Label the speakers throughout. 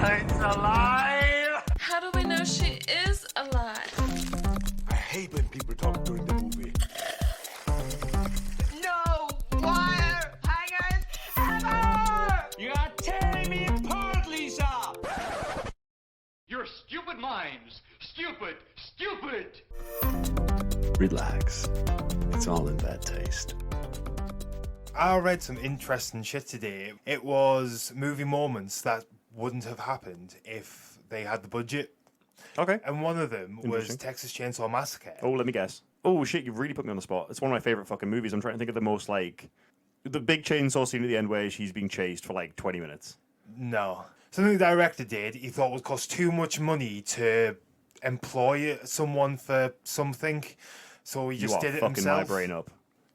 Speaker 1: Charlotte's alive!
Speaker 2: How do we know she is alive?
Speaker 3: I hate when people talk during the movie.
Speaker 1: No wire hangers ever!
Speaker 4: You are tearing me apart, Lisa!
Speaker 5: Your stupid minds! Stupid! Stupid!
Speaker 6: Relax. It's all in bad taste.
Speaker 7: I read some interesting shit today. It was movie moments that wouldn't have happened if they had the budget.
Speaker 8: Okay.
Speaker 7: And one of them was Texas Chainsaw Massacre.
Speaker 8: Oh, let me guess. Oh, shit, you've really put me on the spot. It's one of my favourite fucking movies. I'm trying to think of the most, like... The big chainsaw scene at the end where she's being chased for, like, 20 minutes.
Speaker 7: No. Something the director did, he thought would cost too much money to employ someone for something. So he just did it himself.
Speaker 8: You are fucking my brain up.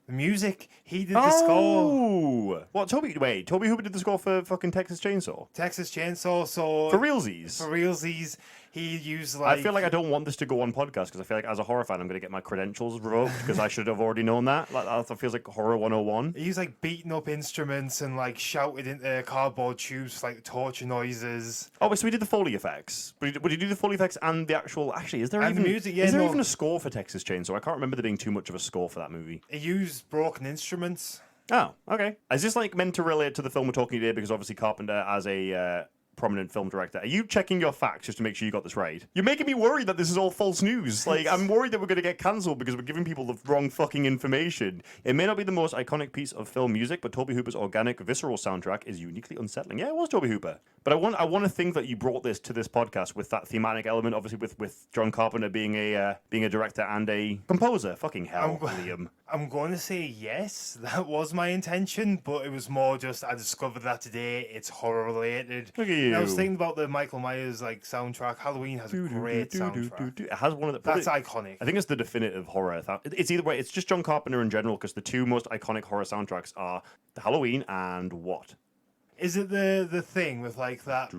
Speaker 7: The music, he did the score.
Speaker 8: Oh! What, Toby Hooper did the score for fucking Texas Chainsaw?
Speaker 7: Texas Chainsaw, so...
Speaker 8: For realsies?
Speaker 7: For realsies, he used, like...
Speaker 8: I feel like I don't want this to go on podcast, because I feel like as a horror fan, I'm going to get my credentials revoked, because I should have already known that. Like, that feels like Horror 101.
Speaker 7: He used, like, beating up instruments and, like, shouted into cardboard tubes, like, torture noises.
Speaker 8: Oh, so he did the Foley effects. Would he do the Foley effects and the actual... Actually, is there
Speaker 7: and
Speaker 8: even...
Speaker 7: the music, yeah,
Speaker 8: is there even a score for Texas Chainsaw? I can't remember there being too much of a score for that movie.
Speaker 7: He used broken instruments.
Speaker 8: Oh, okay. Is this, like, meant to relate to the film we're talking today? Because obviously Carpenter, as a prominent film director, are you checking your facts just to make sure you got this right? You're making me worried that this is all false news. Like, I'm worried that we're going to get cancelled because we're giving people the wrong fucking information. It may not be the most iconic piece of film music, but Toby Hooper's organic, visceral soundtrack is uniquely unsettling. Yeah, it was Toby Hooper. But I want to think that you brought this to this podcast with that thematic element, obviously with John Carpenter being a director and a composer. Fucking hell, Liam.
Speaker 7: I'm going to say yes, that was my intention, but it was more just I discovered that today. It's horror related.
Speaker 8: Look at you.
Speaker 7: And I was thinking about the Michael Myers like soundtrack. Halloween has a great soundtrack.
Speaker 8: It has one of the.
Speaker 7: That's iconic.
Speaker 8: I think it's the definitive horror. It's either way. It's just John Carpenter in general, because the two most iconic horror soundtracks are the Halloween and what?
Speaker 7: Is it the thing with like that?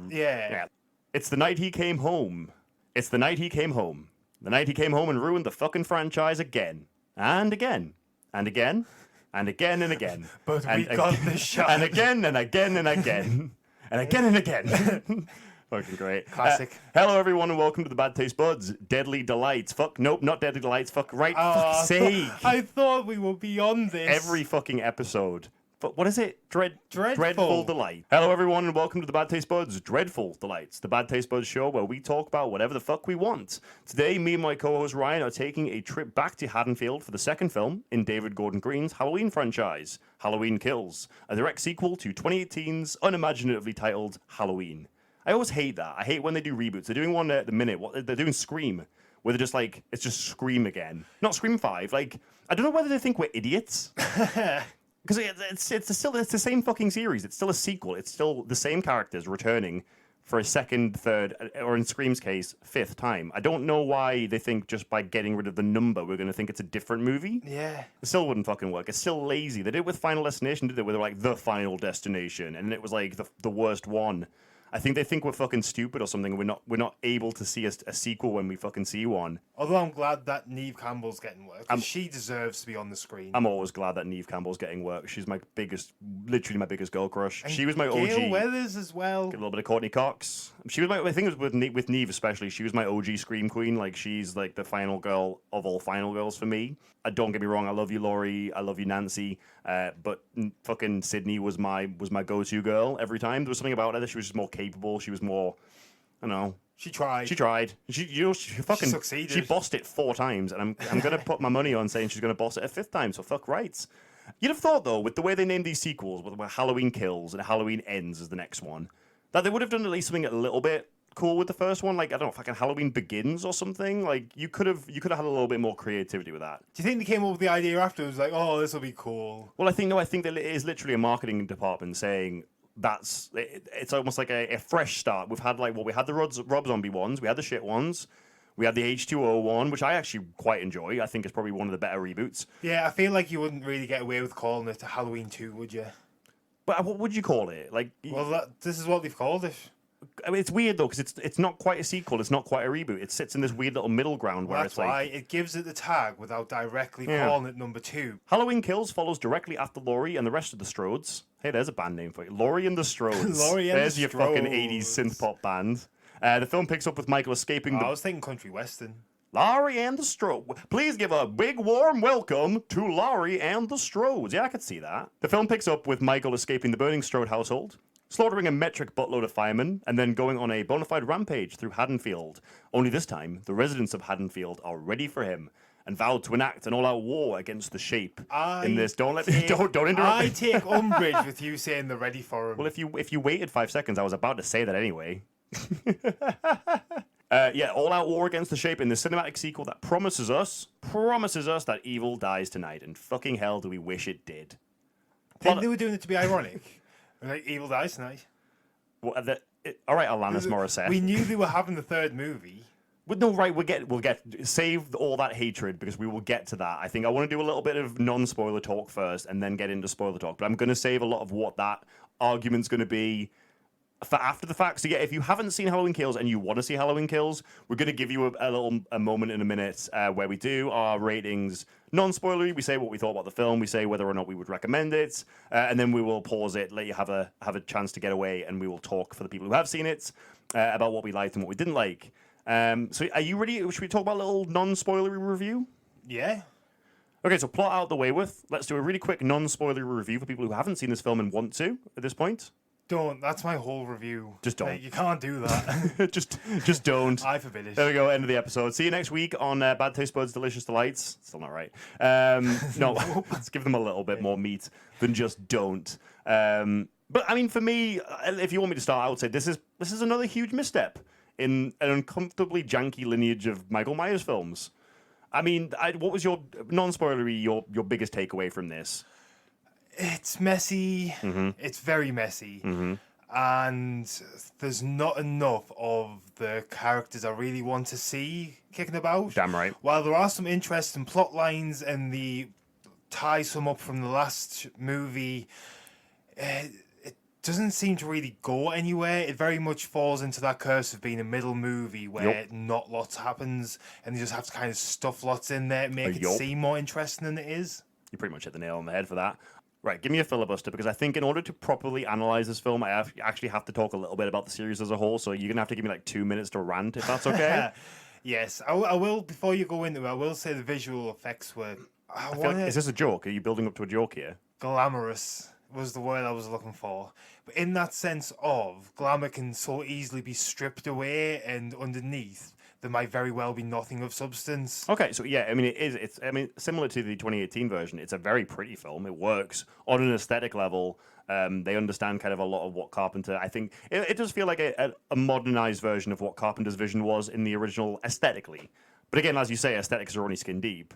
Speaker 7: Yeah.
Speaker 8: It's the night he came home. It's the night he came home. The night he came home and ruined the fucking franchise again. And again. And again. And again and again.
Speaker 7: But we got the shot.
Speaker 8: And again and again and again. And again and again. Fucking great.
Speaker 7: Classic.
Speaker 8: Hello, everyone, and welcome to the Bad Taste Buds. Deadly Delights. Fuck, nope, not Deadly Delights. Fuck, right, fuck's sake.
Speaker 7: I thought we were beyond this.
Speaker 8: Every fucking episode. But what is it?
Speaker 7: Dreadful.
Speaker 8: Dreadful Delight. Hello, everyone, and welcome to the Bad Taste Buds Dreadful Delights, the Bad Taste Buds show where we talk about whatever the fuck we want. Today, me and my co-host Ryan are taking a trip back to Haddonfield for the second film in David Gordon Green's Halloween franchise, Halloween Kills, a direct sequel to 2018's unimaginatively titled Halloween. I always hate that. I hate when they do reboots. They're doing one at the minute. They're doing Scream, where they're just like, it's just Scream again. Not Scream 5. Like, I don't know whether they think we're idiots. Because it's still the same fucking series. It's still a sequel. It's still the same characters returning for a second, third, or in Scream's case, fifth time. I don't know why they think just by getting rid of the number, we're going to think it's a different movie.
Speaker 7: Yeah.
Speaker 8: It still wouldn't fucking work. It's still lazy. They did it with Final Destination, did they? Where they're like, the Final Destination. And it was like the worst one. I think they think we're fucking stupid or something. We're not able to see a sequel when we fucking see one.
Speaker 7: Although I'm glad that Neve Campbell's getting work. She deserves to be on the screen.
Speaker 8: I'm always glad that Neve Campbell's getting work. She's literally my biggest girl crush.
Speaker 7: And
Speaker 8: she was my OG.
Speaker 7: Gail Weathers as well.
Speaker 8: A little bit of Courtney Cox. She was I think it was with Neve especially. She was my OG Scream Queen. Like, she's like the final girl of all final girls for me. Don't get me wrong. I love you, Laurie. I love you, Nancy. But fucking Sydney was my go-to girl every time. There was something about her that she was just more capable. She was more, I don't know.
Speaker 7: She tried.
Speaker 8: She fucking
Speaker 7: succeeded.
Speaker 8: She bossed it 4 times, and I'm gonna put my money on saying she's gonna boss it a 5th time. So fuck rights. You'd have thought though, with the way they named these sequels, with Halloween Kills and Halloween Ends as the next one, that they would have done at least something a little bit cool with the first one. Like, I don't know, fucking Halloween Begins or something. Like, you could have had a little bit more creativity with that.
Speaker 7: Do you think they came up with the idea afterwards? Like, oh, this will be cool.
Speaker 8: Well, I think that it is literally a marketing department saying. It's almost like a fresh start. We've had we had the Rob Zombie ones, we had the shit ones, we had the H2O one, which I actually quite enjoy. I think it's probably one of the better reboots.
Speaker 7: Yeah, I feel like you wouldn't really get away with calling it Halloween 2, would you?
Speaker 8: But what would you call it? Like,
Speaker 7: well, this is what they've called it.
Speaker 8: I mean, it's weird though because it's not quite a sequel. It's not quite a reboot. It sits in this weird little middle ground where
Speaker 7: That's
Speaker 8: it's like
Speaker 7: why it gives it the tag without directly
Speaker 8: Yeah.
Speaker 7: calling it number 2.
Speaker 8: Halloween Kills follows directly after Laurie and the rest of the Strodes. Hey, there's a band name for you. Laurie and the Strodes.
Speaker 7: Laurie and
Speaker 8: there's
Speaker 7: the
Speaker 8: your fucking
Speaker 7: Strodes.
Speaker 8: 80s synth pop band. The film picks up with Michael escaping
Speaker 7: I
Speaker 8: the
Speaker 7: was thinking country western.
Speaker 8: Laurie and the Strodes. Please give a big warm welcome to Laurie and the Strodes. Yeah, I could see that. The film picks up with Michael escaping the burning Strode household, slaughtering a metric buttload of firemen, and then going on a bona fide rampage through Haddonfield. Only this time, the residents of Haddonfield are ready for him and vowed to enact an all-out war against the Shape. In this, don't interrupt
Speaker 7: I
Speaker 8: me.
Speaker 7: take umbrage with you saying they're ready for him.
Speaker 8: Well, if you waited 5 seconds, I was about to say that anyway. Yeah, all-out war against the Shape in the cinematic sequel that promises us that evil dies tonight, and fucking hell do we wish it did.
Speaker 7: Think they were doing it to be ironic. Like, evil dies tonight.
Speaker 8: All right, Alanis Morissette.
Speaker 7: We knew they were having the third movie.
Speaker 8: But no, right, we'll get save all that hatred because we will get to that. I think I want to do a little bit of non-spoiler talk first and then get into spoiler talk. But I'm going to save a lot of what that argument's going to be for after the fact. So yeah, if you haven't seen Halloween Kills and you want to see Halloween Kills, we're going to give you a moment in a minute where we do our ratings non-spoilery. We say what we thought about the film. We say whether or not we would recommend it, and then we will pause it, let you have a chance to get away, and we will talk for the people who have seen it about what we liked and what we didn't like. So are you ready? Should we talk about a little non-spoilery review?
Speaker 7: Yeah.
Speaker 8: Okay, so plot out the way with. Let's do a really quick non-spoilery review for people who haven't seen this film and want to at this point.
Speaker 7: Don't. That's my whole review.
Speaker 8: Just don't.
Speaker 7: Like, you can't do that.
Speaker 8: just don't.
Speaker 7: I forbid it.
Speaker 8: There we go. End of the episode. See you next week on Bad Taste Buds Delicious Delights. Still not right. No, let's give them a little bit more meat than just don't. But I mean, for me, if you want me to start, I would say this is another huge misstep in an uncomfortably janky lineage of Michael Myers films. I mean, what was your non-spoilery, your biggest takeaway from this?
Speaker 7: It's messy.
Speaker 8: Mm-hmm.
Speaker 7: It's very messy.
Speaker 8: Mm-hmm.
Speaker 7: And there's not enough of the characters I really want to see kicking about.
Speaker 8: Damn right.
Speaker 7: While there are some interesting plot lines and the tie some up from the last movie, it doesn't seem to really go anywhere. It very much falls into that curse of being a middle movie where not lots happens and you just have to kind of stuff lots in there, make it seem more interesting than it is.
Speaker 8: You pretty much hit the nail on the head for that. Right, give me a filibuster, because I think in order to properly analyze this film, I actually have to talk a little bit about the series as a whole, so you're going to have to give me like 2 minutes to rant, if that's okay.
Speaker 7: Yes, I will, before you go into it, I will say the visual effects were...
Speaker 8: Is this a joke? Are you building up to a joke here?
Speaker 7: Glamorous was the word I was looking for. But in that sense of, glamour can so easily be stripped away, and underneath there might very well be nothing of substance.
Speaker 8: Okay, so yeah, I mean, it's similar to the 2018 version. It's a very pretty film. It works on an aesthetic level. They understand kind of a lot of what Carpenter... I think it does feel like a modernized version of what Carpenter's vision was in the original aesthetically. But again, as you say, aesthetics are only skin deep.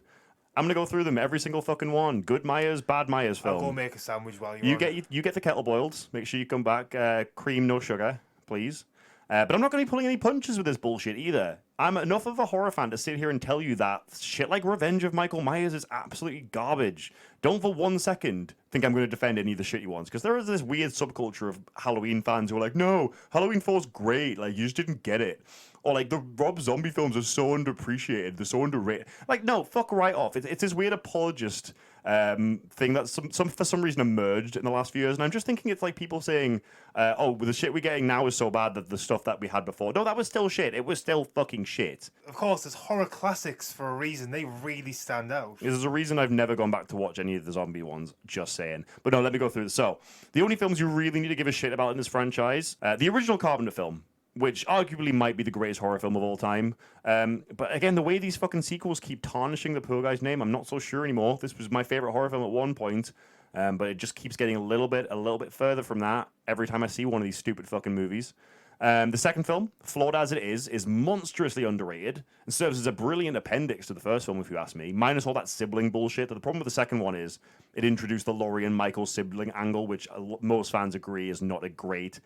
Speaker 8: I'm gonna go through them, every single fucking one. Good Myers, bad Myers film.
Speaker 7: I'll go make a sandwich while
Speaker 8: you get the kettle boiled. Make sure you come back. Cream, no sugar, please. But I'm not going to be pulling any punches with this bullshit either. I'm enough of a horror fan to sit here and tell you that shit like Revenge of Michael Myers is absolutely garbage. Don't for 1 second think I'm going to defend any of the shit you want, because there is this weird subculture of Halloween fans who are like, no, Halloween 4's great, like, you just didn't get it. Or like, the Rob Zombie films are so underappreciated, they're so underrated. Like, no, fuck right off. It's this weird apologist thing that for some reason emerged in the last few years, and I'm just thinking it's like people saying, oh, the shit we're getting now is so bad that the stuff that we had before. No, that was still shit. It was still fucking shit.
Speaker 7: Of course, there's horror classics for a reason. They really stand out.
Speaker 8: There's a reason I've never gone back to watch any of the zombie ones, just saying. But no, let me go through this. So, the only films you really need to give a shit about in this franchise, the original Carpenter film, which arguably might be the greatest horror film of all time. But again, the way these fucking sequels keep tarnishing the poor guy's name, I'm not so sure anymore. This was my favorite horror film at one point, but it just keeps getting a little bit further from that every time I see one of these stupid fucking movies. The second film, flawed as it is monstrously underrated and serves as a brilliant appendix to the first film, if you ask me, minus all that sibling bullshit. The problem with the second one is it introduced the Laurie and Michael sibling angle, which most fans agree is not a great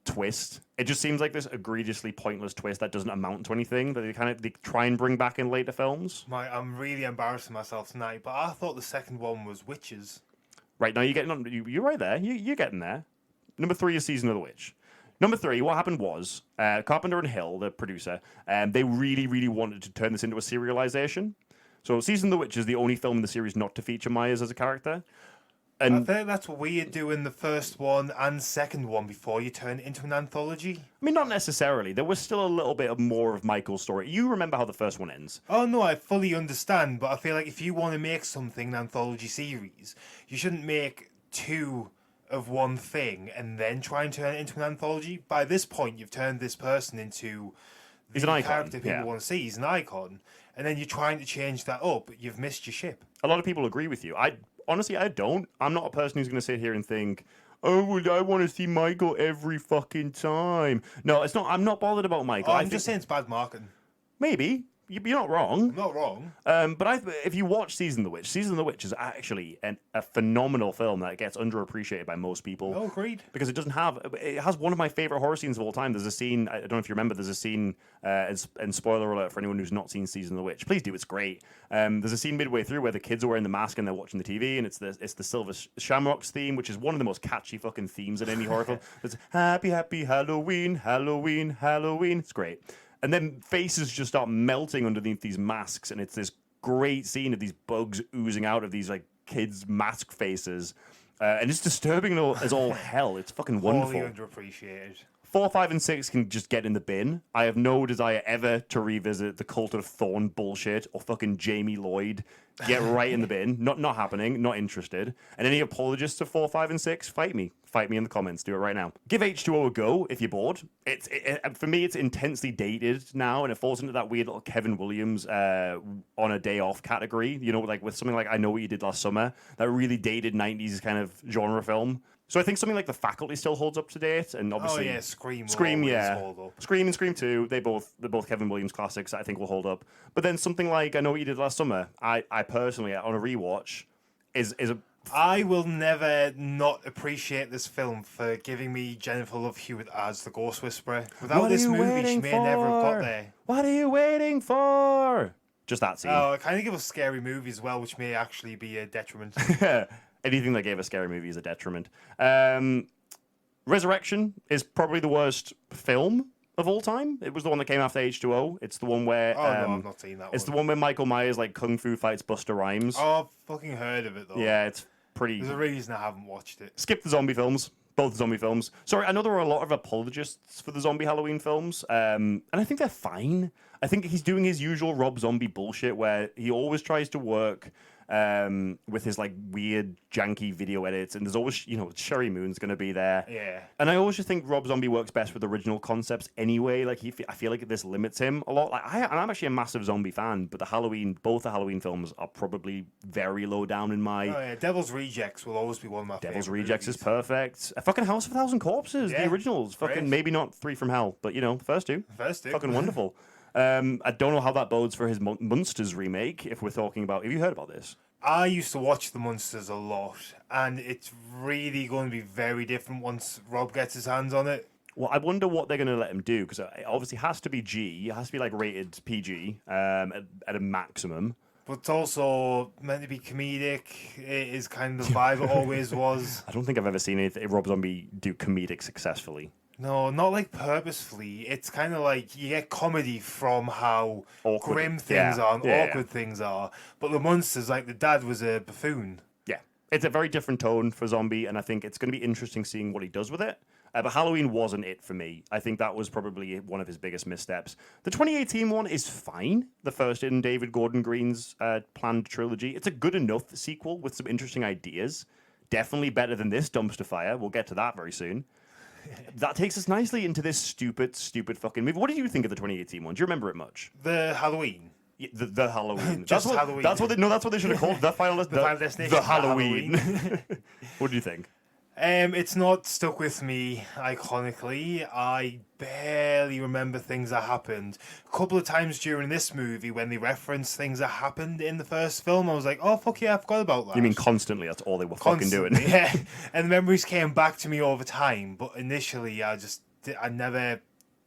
Speaker 8: twist. It just seems like this egregiously pointless twist that doesn't amount to anything that they try and bring back in later films.
Speaker 7: I'm really embarrassing myself tonight, but I thought the second one was witches.
Speaker 8: Right, now you're getting on. You're right there. You're getting there. Number 3 is Season of the Witch. Number 3, what happened was Carpenter and Hill, the producer, they really, really wanted to turn this into a serialization. So Season of the Witch is the only film in the series not to feature Myers as a character. And
Speaker 7: I think that's what we do in the first one and second one before you turn it into an anthology.
Speaker 8: I mean, not necessarily. There was still a little bit of more of Michael's story. You remember how the first one ends.
Speaker 7: Oh no, I fully understand, but I feel like if you want to make something an anthology series, you shouldn't make 2 of one thing and then try and turn it into an anthology. By this point, you've turned this person into
Speaker 8: He's an icon,
Speaker 7: character people
Speaker 8: yeah.
Speaker 7: want to see. He's an icon. And then you're trying to change that up. You've missed your ship.
Speaker 8: A lot of people agree with you. Honestly, I don't. I'm not a person who's going to sit here and think, oh, well, I want to see Michael every fucking time. No, it's not. I'm not bothered about Michael.
Speaker 7: I'm just saying it's bad marketing.
Speaker 8: Maybe. You're not wrong.
Speaker 7: I'm not wrong.
Speaker 8: But if you watch Season of the Witch, Season of the Witch is actually a phenomenal film that gets underappreciated by most people.
Speaker 7: Oh, agreed.
Speaker 8: Because it has one of my favorite horror scenes of all time. There's a scene, I don't know if you remember, there's a scene, and spoiler alert for anyone who's not seen Season of the Witch, please do, it's great. There's a scene midway through where the kids are wearing the mask and they're watching the TV, and it's the Silver Shamrocks theme, which is one of the most catchy fucking themes in any horror film. It's Happy, Happy Halloween, Halloween, Halloween. It's great. And then faces just start melting underneath these masks, and it's this great scene of these bugs oozing out of these like kids' mask faces, and it's disturbing as all hell. It's fucking wonderful.
Speaker 7: Wholly underappreciated.
Speaker 8: 4, 5, and 6 can just get in the bin. I have no desire ever to revisit the Cult of Thorn bullshit or fucking Jamie Lloyd. Get right in the bin. Not happening. Not interested. And any apologists of 4, 5, and 6, fight me. Fight me in the comments. Do it right now. Give H2O a go if you're bored. For me, it's intensely dated now, and it falls into that weird little Kevin Williams on a day off category. You know, like with something like I Know What You Did Last Summer, that really dated 90s kind of genre film. So I think something like The Faculty still holds up to date, and obviously
Speaker 7: Scream,
Speaker 8: yeah,
Speaker 7: hold up.
Speaker 8: Scream and Scream 2, they're both Kevin Williams classics that I think will hold up. But then something like I Know What You Did Last Summer, I personally on a rewatch is a.
Speaker 7: I will never not appreciate this film for giving me Jennifer Love Hewitt as the Ghost Whisperer. Without this movie, she may never have got there.
Speaker 8: What are you waiting for? Just that scene.
Speaker 7: Oh, I kind of give a scary movie as well, which may actually be a detriment.
Speaker 8: Anything that gave a scary movie is a detriment. Resurrection is probably the worst film of all time. It was the one that came after H2O. It's the one where...
Speaker 7: Oh, no, I've not seen that
Speaker 8: It's the one where Michael Myers, like, kung fu fights Busta Rhymes.
Speaker 7: Oh, I've fucking heard of it, though.
Speaker 8: Yeah, it's pretty...
Speaker 7: There's a reason I haven't watched it.
Speaker 8: Skip the zombie films. Both zombie films. Sorry, I know there are a lot of apologists for the zombie Halloween films, and I think they're fine. I think he's doing his usual Rob Zombie bullshit where he always tries to work with his like weird janky video edits, and there's always, you know, Sherry Moon's gonna be there.
Speaker 7: Yeah.
Speaker 8: And I always just think Rob Zombie works best with original concepts anyway. Like I feel like this limits him a lot. Like I'm actually a massive zombie fan, but both the Halloween films are probably very low down in my.
Speaker 7: Oh yeah, Devil's Rejects will always be one of my
Speaker 8: Devil's
Speaker 7: favorite
Speaker 8: Rejects
Speaker 7: movies.
Speaker 8: is perfect. A fucking House of a Thousand Corpses,
Speaker 7: Yeah,
Speaker 8: the originals. Fucking
Speaker 7: great.
Speaker 8: maybe not 3 from Hell, but you know, the first two.
Speaker 7: First two.
Speaker 8: Fucking wonderful. I don't know how that bodes for his Munsters remake. If we're talking about, have you heard about this?
Speaker 7: I used to watch the Munsters a lot, and it's really going to be very different once Rob gets his hands on it.
Speaker 8: Well, I wonder what they're going to let him do, because it obviously has to be G. It has to be like rated PG at a maximum.
Speaker 7: But it's also meant to be comedic. It is kind of the vibe it always was.
Speaker 8: I don't think I've ever seen Rob Zombie do comedic successfully.
Speaker 7: No, not like purposefully. It's kind of like you get comedy from how
Speaker 8: Awkward.
Speaker 7: grim things
Speaker 8: Yeah.
Speaker 7: are and
Speaker 8: Yeah,
Speaker 7: awkward things are. But the Munsters, like the dad was a buffoon.
Speaker 8: Yeah. It's a very different tone for Zombie, and I think it's going to be interesting seeing what he does with it. But Halloween wasn't it for me. I think that was probably one of his biggest missteps. The 2018 one is fine. The first in David Gordon Green's planned trilogy. It's a good enough sequel with some interesting ideas. Definitely better than this dumpster fire. We'll get to that very soon. That takes us nicely into this stupid fucking movie. What did you think of the 2018 one? Do you remember it much?
Speaker 7: The Halloween.
Speaker 8: Yeah, the Halloween.
Speaker 7: Just
Speaker 8: that's
Speaker 7: Halloween.
Speaker 8: That's what they should have called the final.
Speaker 7: Final Destination,
Speaker 8: The Halloween. What do you think?
Speaker 7: It's not stuck with me iconically. I barely remember things that happened. A couple of times during this movie, when they referenced things that happened in the first film, I was like, oh, fuck yeah, I forgot about that.
Speaker 8: You mean constantly? That's all they were fucking doing.
Speaker 7: Yeah. And the memories came back to me over time, but initially I never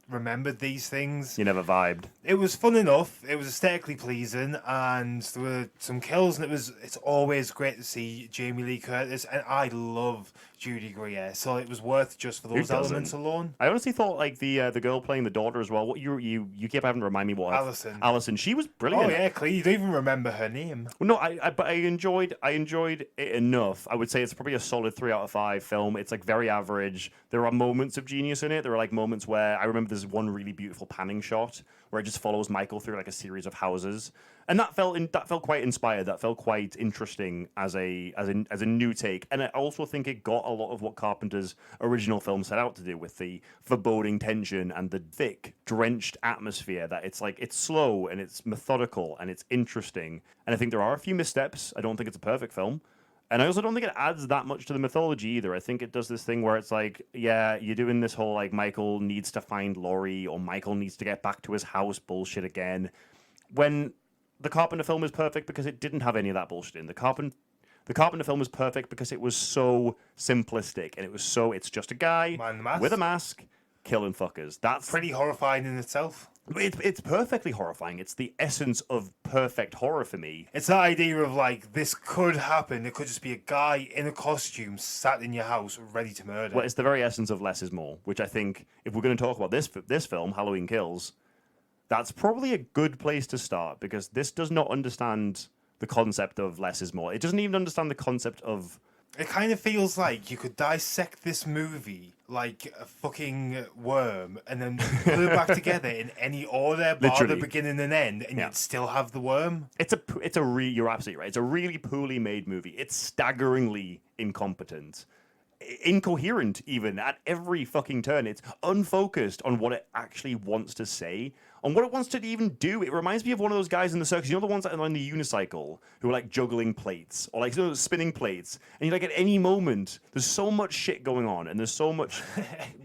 Speaker 7: remembered these things.
Speaker 8: You never vibed.
Speaker 7: It was fun enough. It was aesthetically pleasing, and there were some kills. And it's always great to see Jamie Lee Curtis, and I love Judy Greer, so it was worth just for those elements alone.
Speaker 8: I honestly thought like the girl playing the daughter as well. What you keep having to remind me what Allison. She was brilliant.
Speaker 7: Oh yeah, clearly you don't even remember her name.
Speaker 8: Well, no, but I enjoyed it enough. I would say it's probably a solid 3 out of 5 film. It's like very average. There are moments of genius in it. There are like moments where I remember there's one really beautiful panning shot where it just follows Michael through like a series of houses, and that felt quite inspired. That felt quite interesting as a new take. And I also think it got a lot of what Carpenter's original film set out to do with the foreboding tension and the thick, drenched atmosphere. That it's slow and it's methodical and it's interesting. And I think there are a few missteps. I don't think it's a perfect film. And I also don't think it adds that much to the mythology either. I think it does this thing where it's like, yeah, you're doing this whole like Michael needs to find Laurie or Michael needs to get back to his house bullshit again. When the Carpenter film is perfect because it didn't have any of that bullshit in. The Carpenter film was perfect because it was so simplistic and it's just a guy with a mask killing fuckers. That's
Speaker 7: pretty horrifying in itself.
Speaker 8: It's perfectly horrifying. It's the essence of perfect horror for me.
Speaker 7: It's that idea of like, this could happen. It could just be a guy in a costume sat in your house ready to murder.
Speaker 8: Well, it's the very essence of less is more, which I think if we're going to talk about this film, Halloween Kills, that's probably a good place to start because this does not understand the concept of less is more. It doesn't even understand the concept of...
Speaker 7: It kind of feels like you could dissect this movie like a fucking worm and then put it back together in any order, bar the beginning and end, and you'd still have the worm.
Speaker 8: You're absolutely right. It's a really poorly made movie. It's staggeringly incompetent. Incoherent even at every fucking turn. It's unfocused on what it actually wants to say, on what it wants to even do. It reminds me of one of those guys in the circus, you know, the ones that are on the unicycle who are like juggling plates or like spinning plates, and you're like, at any moment there's so much shit going on and there's so much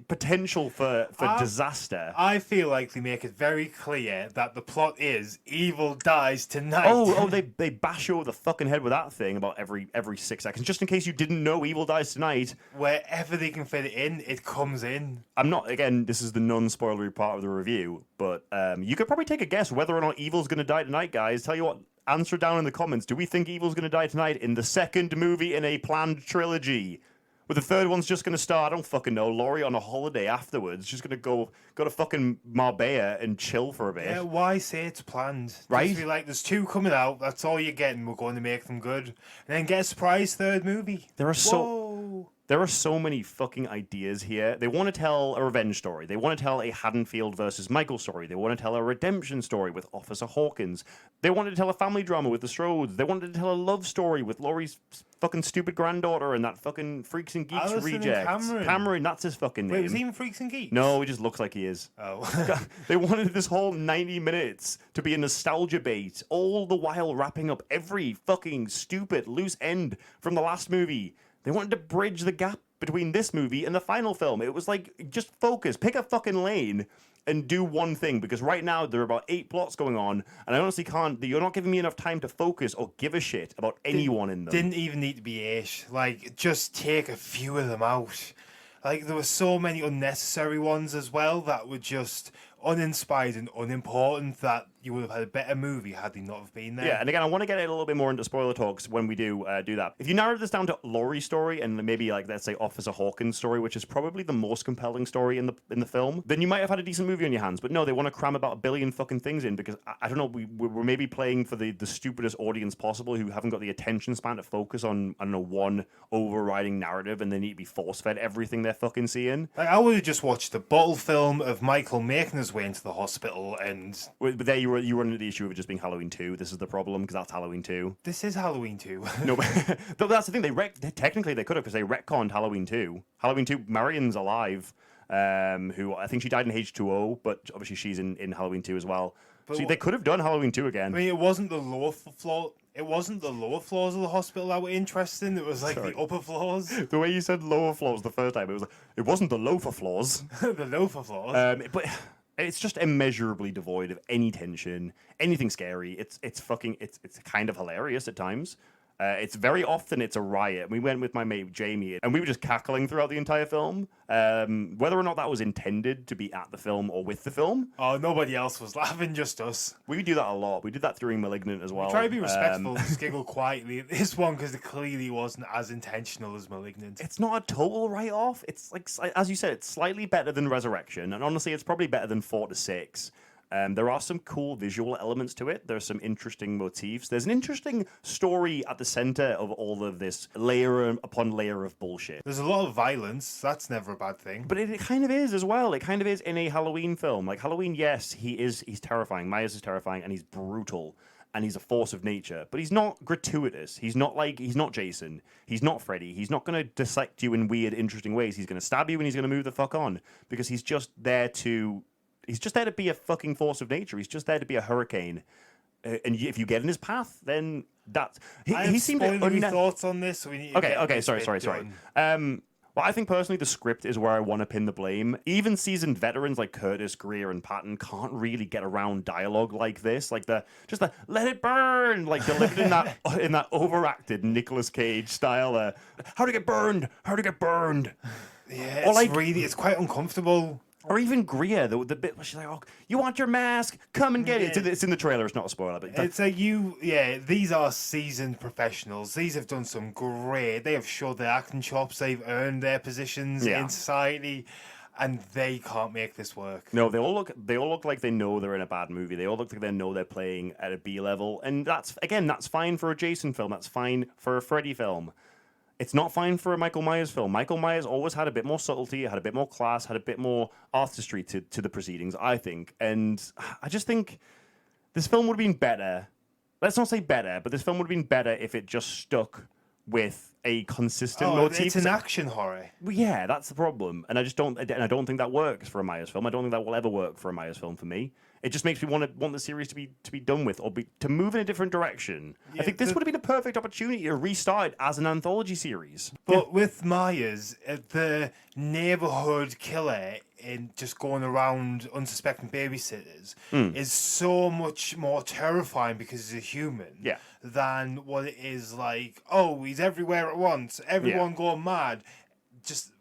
Speaker 8: potential for disaster.
Speaker 7: I feel like they make it very clear that the plot is evil dies tonight.
Speaker 8: They bash you over the fucking head with that thing about every 6 seconds, just in case you didn't know evil dies tonight.
Speaker 7: Wherever they can fit it in, it comes in.
Speaker 8: I'm not, again, this is the non-spoilery part of the review, but you could probably take a guess whether or not evil's going to die tonight, guys. Tell you what, answer down in the comments. Do we think evil's going to die tonight in the second movie in a planned trilogy? With the third one's just going to start, I don't fucking know, Laurie on a holiday afterwards. She's going to go to fucking Marbella and chill for a bit.
Speaker 7: Yeah, why say it's planned?
Speaker 8: Right?
Speaker 7: Just be like, there's 2 coming out, that's all you're getting, we're going to make them good. And then get a surprise third movie.
Speaker 8: There are so many fucking ideas here. They want to tell a revenge story. They want to tell a Haddonfield versus Michael story. They want to tell a redemption story with Officer Hawkins. They wanted to tell a family drama with the Strodes. They wanted to tell a love story with Laurie's fucking stupid granddaughter and that fucking Freaks and Geeks reject. Cameron, that's his fucking name.
Speaker 7: Wait, was he even Freaks and Geeks?
Speaker 8: No, he just looks like he is.
Speaker 7: Oh.
Speaker 8: They wanted this whole 90 minutes to be a nostalgia bait, all the while wrapping up every fucking stupid loose end from the last movie. They wanted to bridge the gap between this movie and the final film. It was like, just focus, pick a fucking lane and do one thing, because right now there are about 8 plots going on, and I honestly can't, you're not giving me enough time to focus or give a shit about anyone in them.
Speaker 7: Didn't even need to be 8. Like, just take a few of them out. Like, there were so many unnecessary ones as well that were just uninspired and unimportant that you would have had a better movie had they not have been there.
Speaker 8: Yeah, and again, I want to get a little bit more into spoiler talks when we do that. If you narrow this down to Laurie's story and maybe like, let's say, Officer Hawkins' story, which is probably the most compelling story in the film, then you might have had a decent movie on your hands. But no, they want to cram about 1 billion fucking things in because I don't know, we're maybe playing for the stupidest audience possible who haven't got the attention span to focus on, I don't know, one overriding narrative, and they need to be force-fed everything they're fucking seeing.
Speaker 7: Like, I would have just watched a bottle film of Michael making his way into the hospital and...
Speaker 8: But there you run into the issue of it just being Halloween 2. This is the problem, because that's Halloween 2.
Speaker 7: This is Halloween 2.
Speaker 8: No, but that's the thing. Technically, they could have, because they retconned Halloween 2. Halloween 2, Marion's alive, who I think she died in H2O, but obviously she's in Halloween 2 as well. So they could have done Halloween 2 again.
Speaker 7: I mean, it wasn't the lower floor. It wasn't the lower floors of the hospital that were interesting. It was like the upper floors.
Speaker 8: The way you said lower floors the first time, it wasn't the loafer floors.
Speaker 7: The loafer floors.
Speaker 8: But it's just immeasurably devoid of any tension, anything scary. It's kind of hilarious at times. It's very often it's a riot. We went with my mate Jamie, and we were just cackling throughout the entire film. Whether or not that was intended to be at the film or with the film.
Speaker 7: Oh, nobody else was laughing, just us.
Speaker 8: We do that a lot. We did that during *Malignant* as well.
Speaker 7: Try to be respectful, just giggle quietly at this one because it clearly wasn't as intentional as *Malignant*.
Speaker 8: It's not a total write-off. It's like, as you said, it's slightly better than *Resurrection*, and honestly, it's probably better than 4 to 6. There are some cool visual elements to it. There's some interesting motifs. There's an interesting story at the center of all of this layer upon layer of bullshit.
Speaker 7: There's a lot of violence. That's never a bad thing.
Speaker 8: But it kind of is as well. It kind of is in a Halloween film. Like Halloween, yes, he's terrifying. Myers is terrifying, and he's brutal. And he's a force of nature, but he's not gratuitous. He's not Jason. He's not Freddy. He's not going to dissect you in weird, interesting ways. He's going to stab you and he's going to move the fuck on because he's just there to be a fucking force of nature. He's just there to be a hurricane. And if you get in his path, then that's...
Speaker 7: He seemed to thoughts on this. So we need to
Speaker 8: Okay, sorry. Well, I think personally the script is where I want to pin the blame. Even seasoned veterans like Curtis, Greer, and Patton can't really get around dialogue like this. Like the "let it burn," like delivered in that overacted Nicolas Cage style. How to get burned? How to get burned?
Speaker 7: Yeah, it's quite uncomfortable.
Speaker 8: Or even Greer, the bit where she's like, "Oh, you want your mask? Come and get it." It's in the trailer. It's not a spoiler, but
Speaker 7: it's like these are seasoned professionals. These have done some great. They have showed their acting chops. They've earned their positions in society, and they can't make this work.
Speaker 8: No, they all look like they know they're in a bad movie. They all look like they know they're playing at a B level, and that's fine for a Jason film. That's fine for a Freddy film. It's not fine for a Michael Myers film. Michael Myers always had a bit more subtlety, had a bit more class, had a bit more artistry to the proceedings, I think. And I just think this film would have been better. Let's not say better, but this film would have been better if it just stuck with a consistent motif.
Speaker 7: It's an action horror.
Speaker 8: Well, yeah, that's the problem. And I don't think that works for a Myers film. I don't think that will ever work for a Myers film for me. It just makes me want the series to be done with or to move in a different direction. I think this would have been a perfect opportunity to restart it as an anthology series.
Speaker 7: But with Myers, the neighborhood killer in just going around unsuspecting babysitters is so much more terrifying because he's a human than what it is like, oh, he's everywhere at once, everyone going mad. Just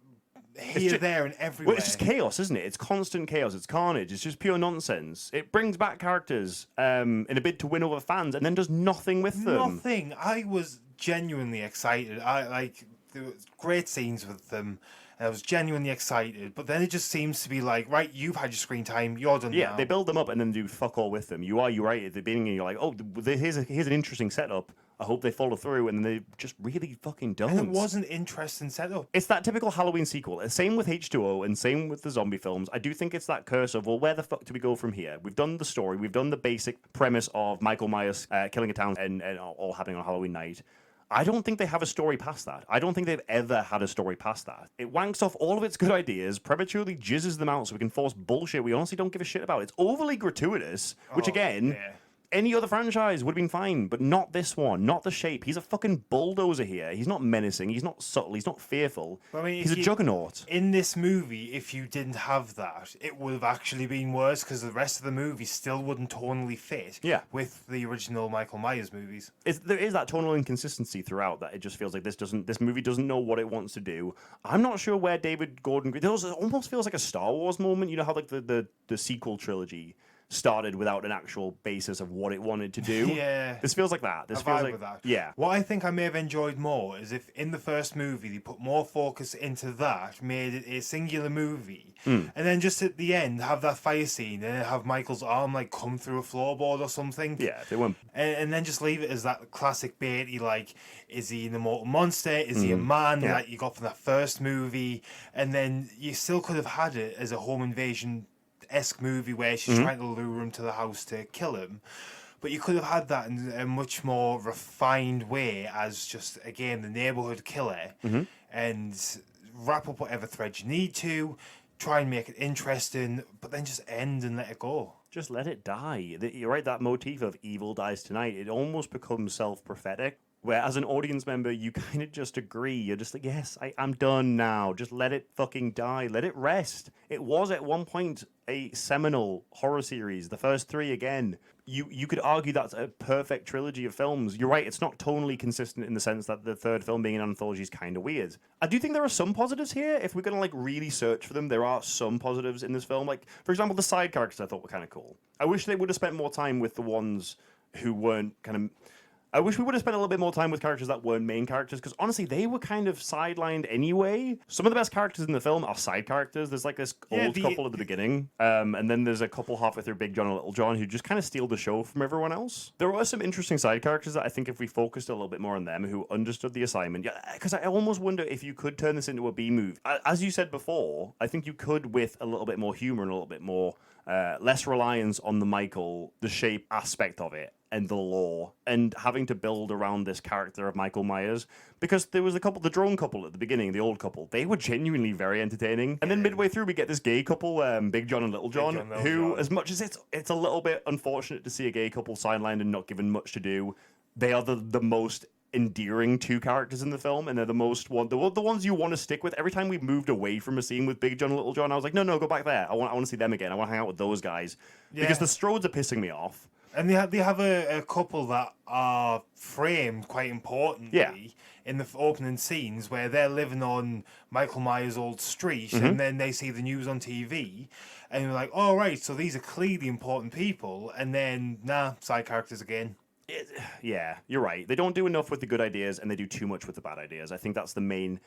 Speaker 7: there and everywhere.
Speaker 8: Well, it's just chaos, isn't it? It's constant chaos. It's carnage. It's just pure nonsense. It brings back characters in a bid to win over fans and then does nothing with them.
Speaker 7: Nothing. I was genuinely excited. There was great scenes with them. And I was genuinely excited, but then it just seems to be like, right, you've had your screen time, you're done now.
Speaker 8: Yeah, they build them up and then do fuck all with them. You're right at the beginning, and you're like, oh, here's an interesting setup. I hope they follow through, and they just really fucking don't.
Speaker 7: And it was an interesting setup.
Speaker 8: It's that typical Halloween sequel. Same with H2O, and same with the zombie films. I do think it's that curse of, well, where the fuck do we go from here? We've done the story, we've done the basic premise of Michael Myers killing a town and all happening on Halloween night. I don't think they have a story past that. I don't think they've ever had a story past that. It wanks off all of its good ideas, prematurely jizzes them out so we can force bullshit we honestly don't give a shit about. It's overly gratuitous, which any other franchise would have been fine, but not this one, not the shape. He's a fucking bulldozer here. He's not menacing, he's not subtle, he's not fearful. I mean, he's a juggernaut.
Speaker 7: In this movie, if you didn't have that, it would have actually been worse because the rest of the movie still wouldn't tonally fit with the original Michael Myers movies.
Speaker 8: There is that tonal inconsistency throughout that it just feels like this movie doesn't know what it wants to do. I'm not sure where David Gordon... It almost feels like a Star Wars moment. You know how like the sequel trilogy started without an actual basis of what it wanted to do. This feels like that. This feels like that. Yeah.
Speaker 7: What I think I may have enjoyed more is if in the first movie they put more focus into that, made it a singular movie, and then just at the end have that fire scene and have Michael's arm like come through a floorboard or something.
Speaker 8: Yeah, they won't.
Speaker 7: And then just leave it as that classic baity, like, is he an immortal monster? Is he a man that you got from that first movie? And then you still could have had it as a home invasion-esque movie where she's trying to lure him to the house to kill him. But you could have had that in a much more refined way as just, again, the neighborhood killer and wrap up whatever threads you need to, try and make it interesting, but then just end and let it go.
Speaker 8: Just let it die. You're right, that motif of evil dies tonight, it almost becomes self-prophetic. Where as an audience member, you kind of just agree. You're just like, yes, I'm done now. Just let it fucking die. Let it rest. It was at one point a seminal horror series. The first three, again, you could argue that's a perfect trilogy of films. You're right, it's not tonally consistent in the sense that the third film being an anthology is kind of weird. I do think there are some positives here. If we're going to like really search for them, there are some positives in this film. Like, for example, the side characters I thought were kind of cool. I wish they would have spent more time with the ones who weren't kind of... I wish we would have spent a little bit more time with characters that weren't main characters, because honestly, they were kind of sidelined anyway. Some of the best characters in the film are side characters. There's like this old couple at the beginning, and then there's a couple halfway through Big John and Little John who just kind of steal the show from everyone else. There are some interesting side characters that I think if we focused a little bit more on them, who understood the assignment, yeah, because I almost wonder if you could turn this into a B movie. As you said before, I think you could with a little bit more humor and a little bit more less reliance on the shape aspect of it and the lore, and having to build around this character of Michael Myers, because there was the drone couple at the beginning, the old couple. They were genuinely very entertaining, and then midway through we get this gay couple, Big John and Little John, who, as much as it's a little bit unfortunate to see a gay couple sidelined and not given much to do, they are the most endearing two characters in the film, and they're the ones you want to stick with. Every time we moved away from a scene with Big John and Little John, I was like, no, go back there. I want to see them again. I want to hang out with those guys, because the Strodes are pissing me off.
Speaker 7: And they have a couple that are framed quite importantly in the opening scenes, where they're living on Michael Myers' old street, and then they see the news on TV, and you're like, oh, right, so these are clearly important people, and then, side characters again.
Speaker 8: Yeah, you're right. They don't do enough with the good ideas, and they do too much with the bad ideas. I think that's the main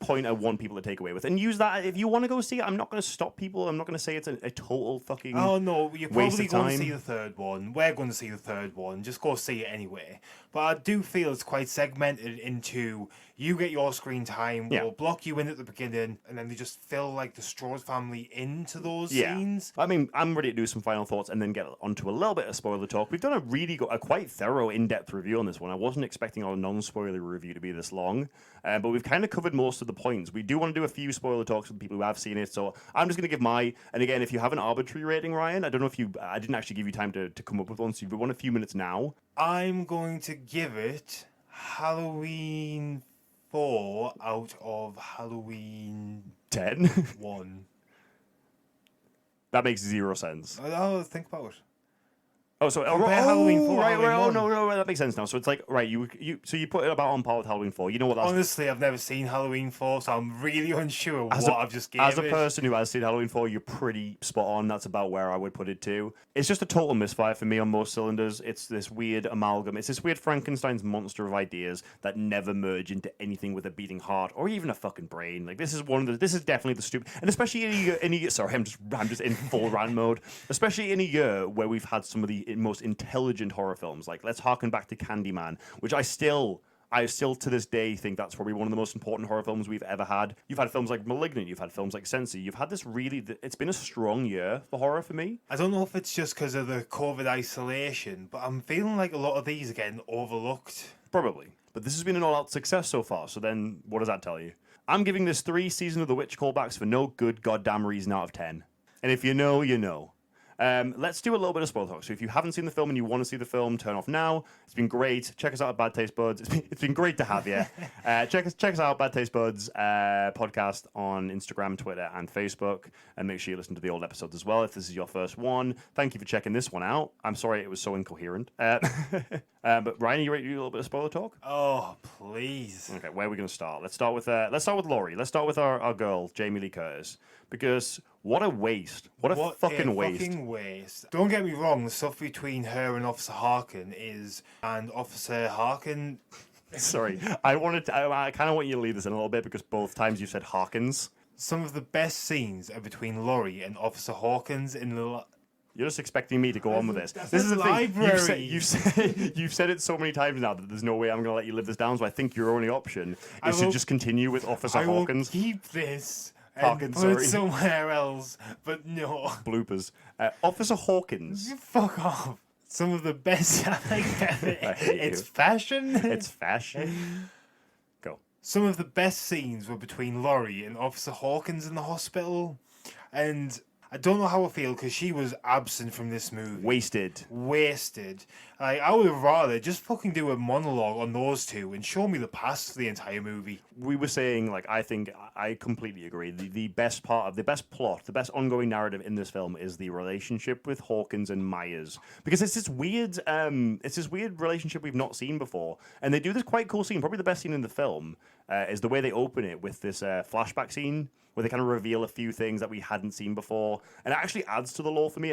Speaker 8: point I want people to take away with. And use that if you want to go see it. I'm not going to stop people. I'm not going to say it's a total fucking
Speaker 7: Oh, no, you're probably going to
Speaker 8: time.
Speaker 7: see the third one. We're going to see the third one. Just go see it anyway. But I do feel it's quite segmented into, you get your screen time, we'll block you in at the beginning, and then they just fill like the Strode family into those scenes.
Speaker 8: I mean, I'm ready to do some final thoughts and then get onto a little bit of spoiler talk. We've done a quite thorough, in-depth review on this one. I wasn't expecting our non-spoiler review to be this long, but we've kind of covered most of the points. We do want to do a few spoiler talks with people who have seen it, so I'm just going to give and again, if you have an arbitrary rating, Ryan, I don't know if I didn't actually give you time to come up with one, so you've got a few minutes now.
Speaker 7: I'm going to give it Halloween 4 out of Halloween
Speaker 8: 10?
Speaker 7: 1.
Speaker 8: That makes zero sense.
Speaker 7: Oh, think about it.
Speaker 8: Oh, so
Speaker 7: Halloween 4,
Speaker 8: right,
Speaker 7: Halloween 1.
Speaker 8: No, that makes sense now. So it's like, right, you put it about on par with Halloween 4. You know what that's...
Speaker 7: Honestly, I've never seen Halloween 4, so I'm really unsure what I've just gave
Speaker 8: As
Speaker 7: it.
Speaker 8: a person who has seen Halloween 4, you're pretty spot on. That's about where I would put it too. It's just a total misfire for me on most cylinders. It's this weird amalgam. It's this weird Frankenstein's monster of ideas that never merge into anything with a beating heart or even a fucking brain. Like, this is definitely the stupid... And especially in a year... Sorry, I'm just in full rant mode. Especially in a year where we've had some of the most intelligent horror films. Like, let's harken back to Candyman, which I still to this day think that's probably one of the most important horror films we've ever had. You've had films like Malignant, you've had films like Sensi, you've had this it's been a strong year for horror for me.
Speaker 7: I don't know if it's just because of the COVID isolation, but I'm feeling like a lot of these are getting overlooked.
Speaker 8: Probably. But this has been an all-out success so far, so then what does that tell you? I'm giving this 3 Season of the Witch callbacks for no good goddamn reason out of 10. And if you know, you know. Let's do a little bit of spoiler talk. So if you haven't seen the film and you want to see the film, turn off now. It's been great. Check us out at Bad Taste Buds. It's been great to have you. Check us out, Bad Taste Buds podcast on Instagram, Twitter, and Facebook. And make sure you listen to the old episodes as well if this is your first one. Thank you for checking this one out. I'm sorry it was so incoherent. But Ryan, you ready to do a little bit of spoiler talk?
Speaker 7: Oh, please.
Speaker 8: Okay, where are we going to start? Let's start with Laurie. Let's start with our girl, Jamie Lee Curtis. Because what a waste. What a fucking waste.
Speaker 7: Don't get me wrong, the stuff between her and Officer Harkin and Officer Harkin...
Speaker 8: Sorry, I kind of want you to leave this in a little bit because both times you said Harkins.
Speaker 7: Some of the best scenes are between Laurie and Officer Hawkins in the...
Speaker 8: You're just expecting me to go on with this.
Speaker 7: This
Speaker 8: is the
Speaker 7: library.
Speaker 8: thing. You've said it so many times now that there's no way I'm going to let you live this down, so I think your only option is to just continue with Officer Hawkins.
Speaker 7: I will keep this...
Speaker 8: Hawkins,
Speaker 7: put
Speaker 8: sorry.
Speaker 7: it somewhere else, but no.
Speaker 8: Bloopers. Officer Hawkins.
Speaker 7: Fuck off. Some of the best. It's fashion.
Speaker 8: It's fashion. Go.
Speaker 7: Some of the best scenes were between Laurie and Officer Hawkins in the hospital, and I don't know how I feel because she was absent from this movie.
Speaker 8: Wasted.
Speaker 7: Like, I would rather just fucking do a monologue on those two and show me the past for the entire movie.
Speaker 8: We were saying, like, I think I completely agree. The best part of the best plot, the best ongoing narrative in this film is the relationship with Hawkins and Myers, because it's this weird relationship we've not seen before, and they do this quite cool scene. Probably the best scene in the film is the way they open it with this flashback scene, where they kind of reveal a few things that we hadn't seen before, and it actually adds to the lore for me.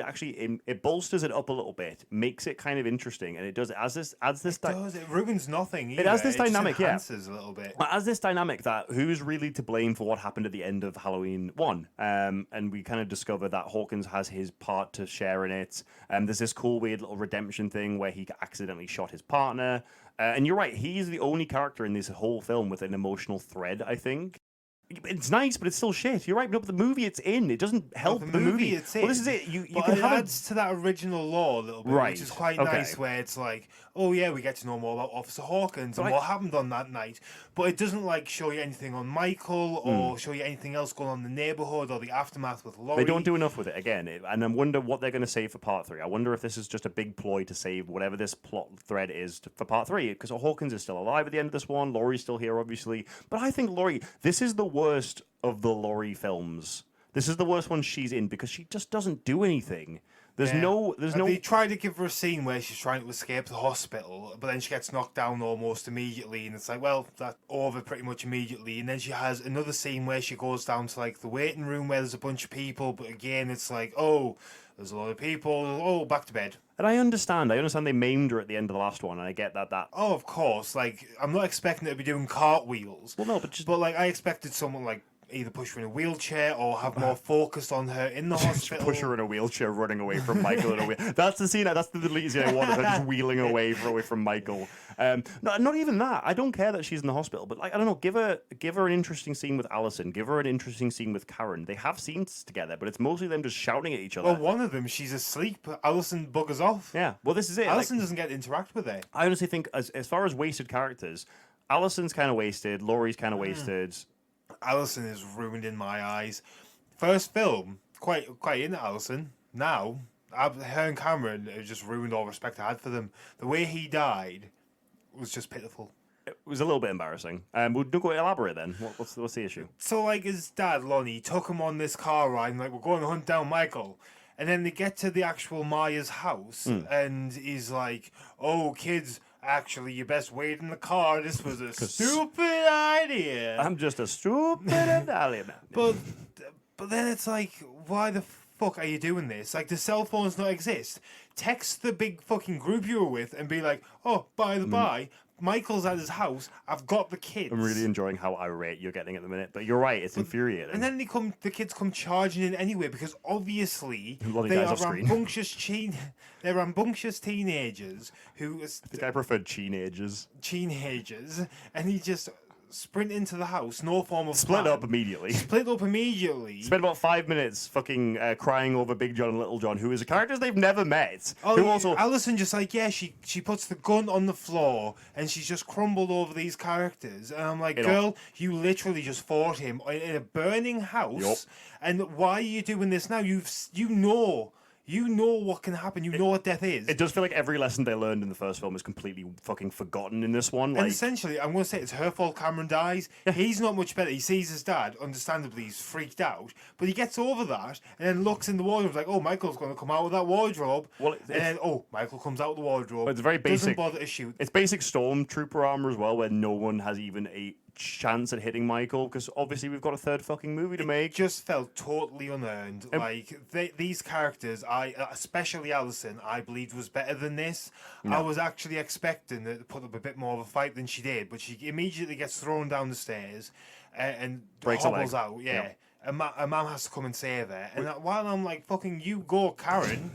Speaker 8: It bolsters it up a little bit, makes it kind of interesting, and it
Speaker 7: It ruins nothing. Either.
Speaker 8: It has this dynamic,
Speaker 7: a little bit.
Speaker 8: It has this dynamic that who's really to blame for what happened at the end of Halloween 1, and we kind of discover that Hawkins has his part to share in it. There's this cool, weird little redemption thing where he accidentally shot his partner, and you're right, he's the only character in this whole film with an emotional thread, I think. It's nice, but it's still shit. You're right, but the movie it's in, it doesn't help the movie.
Speaker 7: It's in.
Speaker 8: Well, this is it. You
Speaker 7: But
Speaker 8: can
Speaker 7: it
Speaker 8: have
Speaker 7: adds to that original lore a little bit,
Speaker 8: Right.
Speaker 7: which is quite
Speaker 8: Okay.
Speaker 7: nice, where it's like, oh yeah, we get to know more about Officer Hawkins and what happened on that night, but it doesn't like show you anything on Michael or show you anything else going on in the neighborhood or the aftermath with Laurie.
Speaker 8: They don't do enough with it again, and I wonder what they're going to save for part 3. I wonder if this is just a big ploy to save whatever this plot thread is for part 3, because Hawkins is still alive at the end of this one. Laurie's still here, obviously, but I think Laurie, this is the worst of the Laurie films. This is the worst one she's in because she just doesn't do anything. There's no.
Speaker 7: They try to give her a scene where she's trying to escape the hospital, but then she gets knocked down almost immediately, and it's like, well, that's over pretty much immediately. And then she has another scene where she goes down to like the waiting room where there's a bunch of people, but again, it's like, oh, there's a lot of people. Oh, back to bed.
Speaker 8: And I understand they maimed her at the end of the last one, and I get that.
Speaker 7: Oh, of course. Like, I'm not expecting her to be doing cartwheels.
Speaker 8: Well, no,
Speaker 7: but like, I expected someone like either push her in a wheelchair or have more focus on her in the hospital.
Speaker 8: Push her in a wheelchair, running away from Michael in a wheel. That's the scene. That's the deleted scene I wanted. Her just wheeling away from Michael. Not even that. I don't care that she's in the hospital, but like, I don't know. Give her an interesting scene with Allison. Give her an interesting scene with Karen. They have scenes together, but it's mostly them just shouting at each other.
Speaker 7: Well, one of them, she's asleep. Allison buggers off.
Speaker 8: Yeah. Well, this is it.
Speaker 7: Allison doesn't get to interact with her.
Speaker 8: I honestly think, as far as wasted characters, Allison's kind of wasted. Laurie's kind of wasted.
Speaker 7: Allison is ruined in my eyes. First film, quite into Allison. Now, her and Cameron have just ruined all respect I had for them. The way he died was just pitiful.
Speaker 8: It was a little bit embarrassing. We'll go elaborate then. What's the issue?
Speaker 7: So, like, his dad, Lonnie, took him on this car ride and, like, we're going to hunt down Michael. And then they get to the actual Myers house and he's like, oh, kids, actually, you best wait in the car. This was a stupid idea.
Speaker 8: I'm just a stupid Italian.
Speaker 7: But then it's like, why the fuck are you doing this? Like, the cell phones not exist. Text the big fucking group you were with and be like, oh, by the by, Michael's at his house. I've got the kids.
Speaker 8: I'm really enjoying how irate you're getting at the minute, but you're right. It's infuriating.
Speaker 7: And then the kids come charging in anyway because obviously
Speaker 8: Bloody
Speaker 7: they
Speaker 8: guys
Speaker 7: are
Speaker 8: off screen.
Speaker 7: they're rambunctious teenagers who.
Speaker 8: The guy preferred teenagers.
Speaker 7: Teenagers, and he just sprint into the house. No form of
Speaker 8: Split
Speaker 7: plan.
Speaker 8: up immediately.
Speaker 7: Split up immediately.
Speaker 8: Spent about 5 minutes fucking crying over Big John and Little John, who is a characters they've never met.
Speaker 7: Oh,
Speaker 8: who also
Speaker 7: Allison just like, yeah, she puts the gun on the floor and she's just crumbled over these characters. And I'm like, girl, you literally just fought him in a burning house.
Speaker 8: Yup.
Speaker 7: And why are you doing this now? You know what can happen. You know what death is.
Speaker 8: It does feel like every lesson they learned in the first film is completely fucking forgotten in this one.
Speaker 7: And
Speaker 8: Like,
Speaker 7: essentially, I'm going to say it's her fault Cameron dies. He's not much better. He sees his dad, understandably, he's freaked out. But he gets over that and then looks in the wardrobe like, oh, Michael's going to come out of that wardrobe.
Speaker 8: Well,
Speaker 7: and then, oh, Michael comes out of the wardrobe.
Speaker 8: it's very basic.
Speaker 7: Doesn't bother to shoot.
Speaker 8: It's basic Stormtrooper armor as well, where no one has even a chance at hitting Michael, because obviously we've got a third fucking movie to make.
Speaker 7: It just felt totally unearned. Like, these characters, especially Allison, I believed was better than this. I was actually expecting her to put up a bit more of a fight than she did, but she immediately gets thrown down the stairs and
Speaker 8: Breaks a
Speaker 7: hobbles
Speaker 8: leg.
Speaker 7: out. Yeah.
Speaker 8: Yep.
Speaker 7: And her mum has to come and save her. And while I'm like, fucking you go, Karen,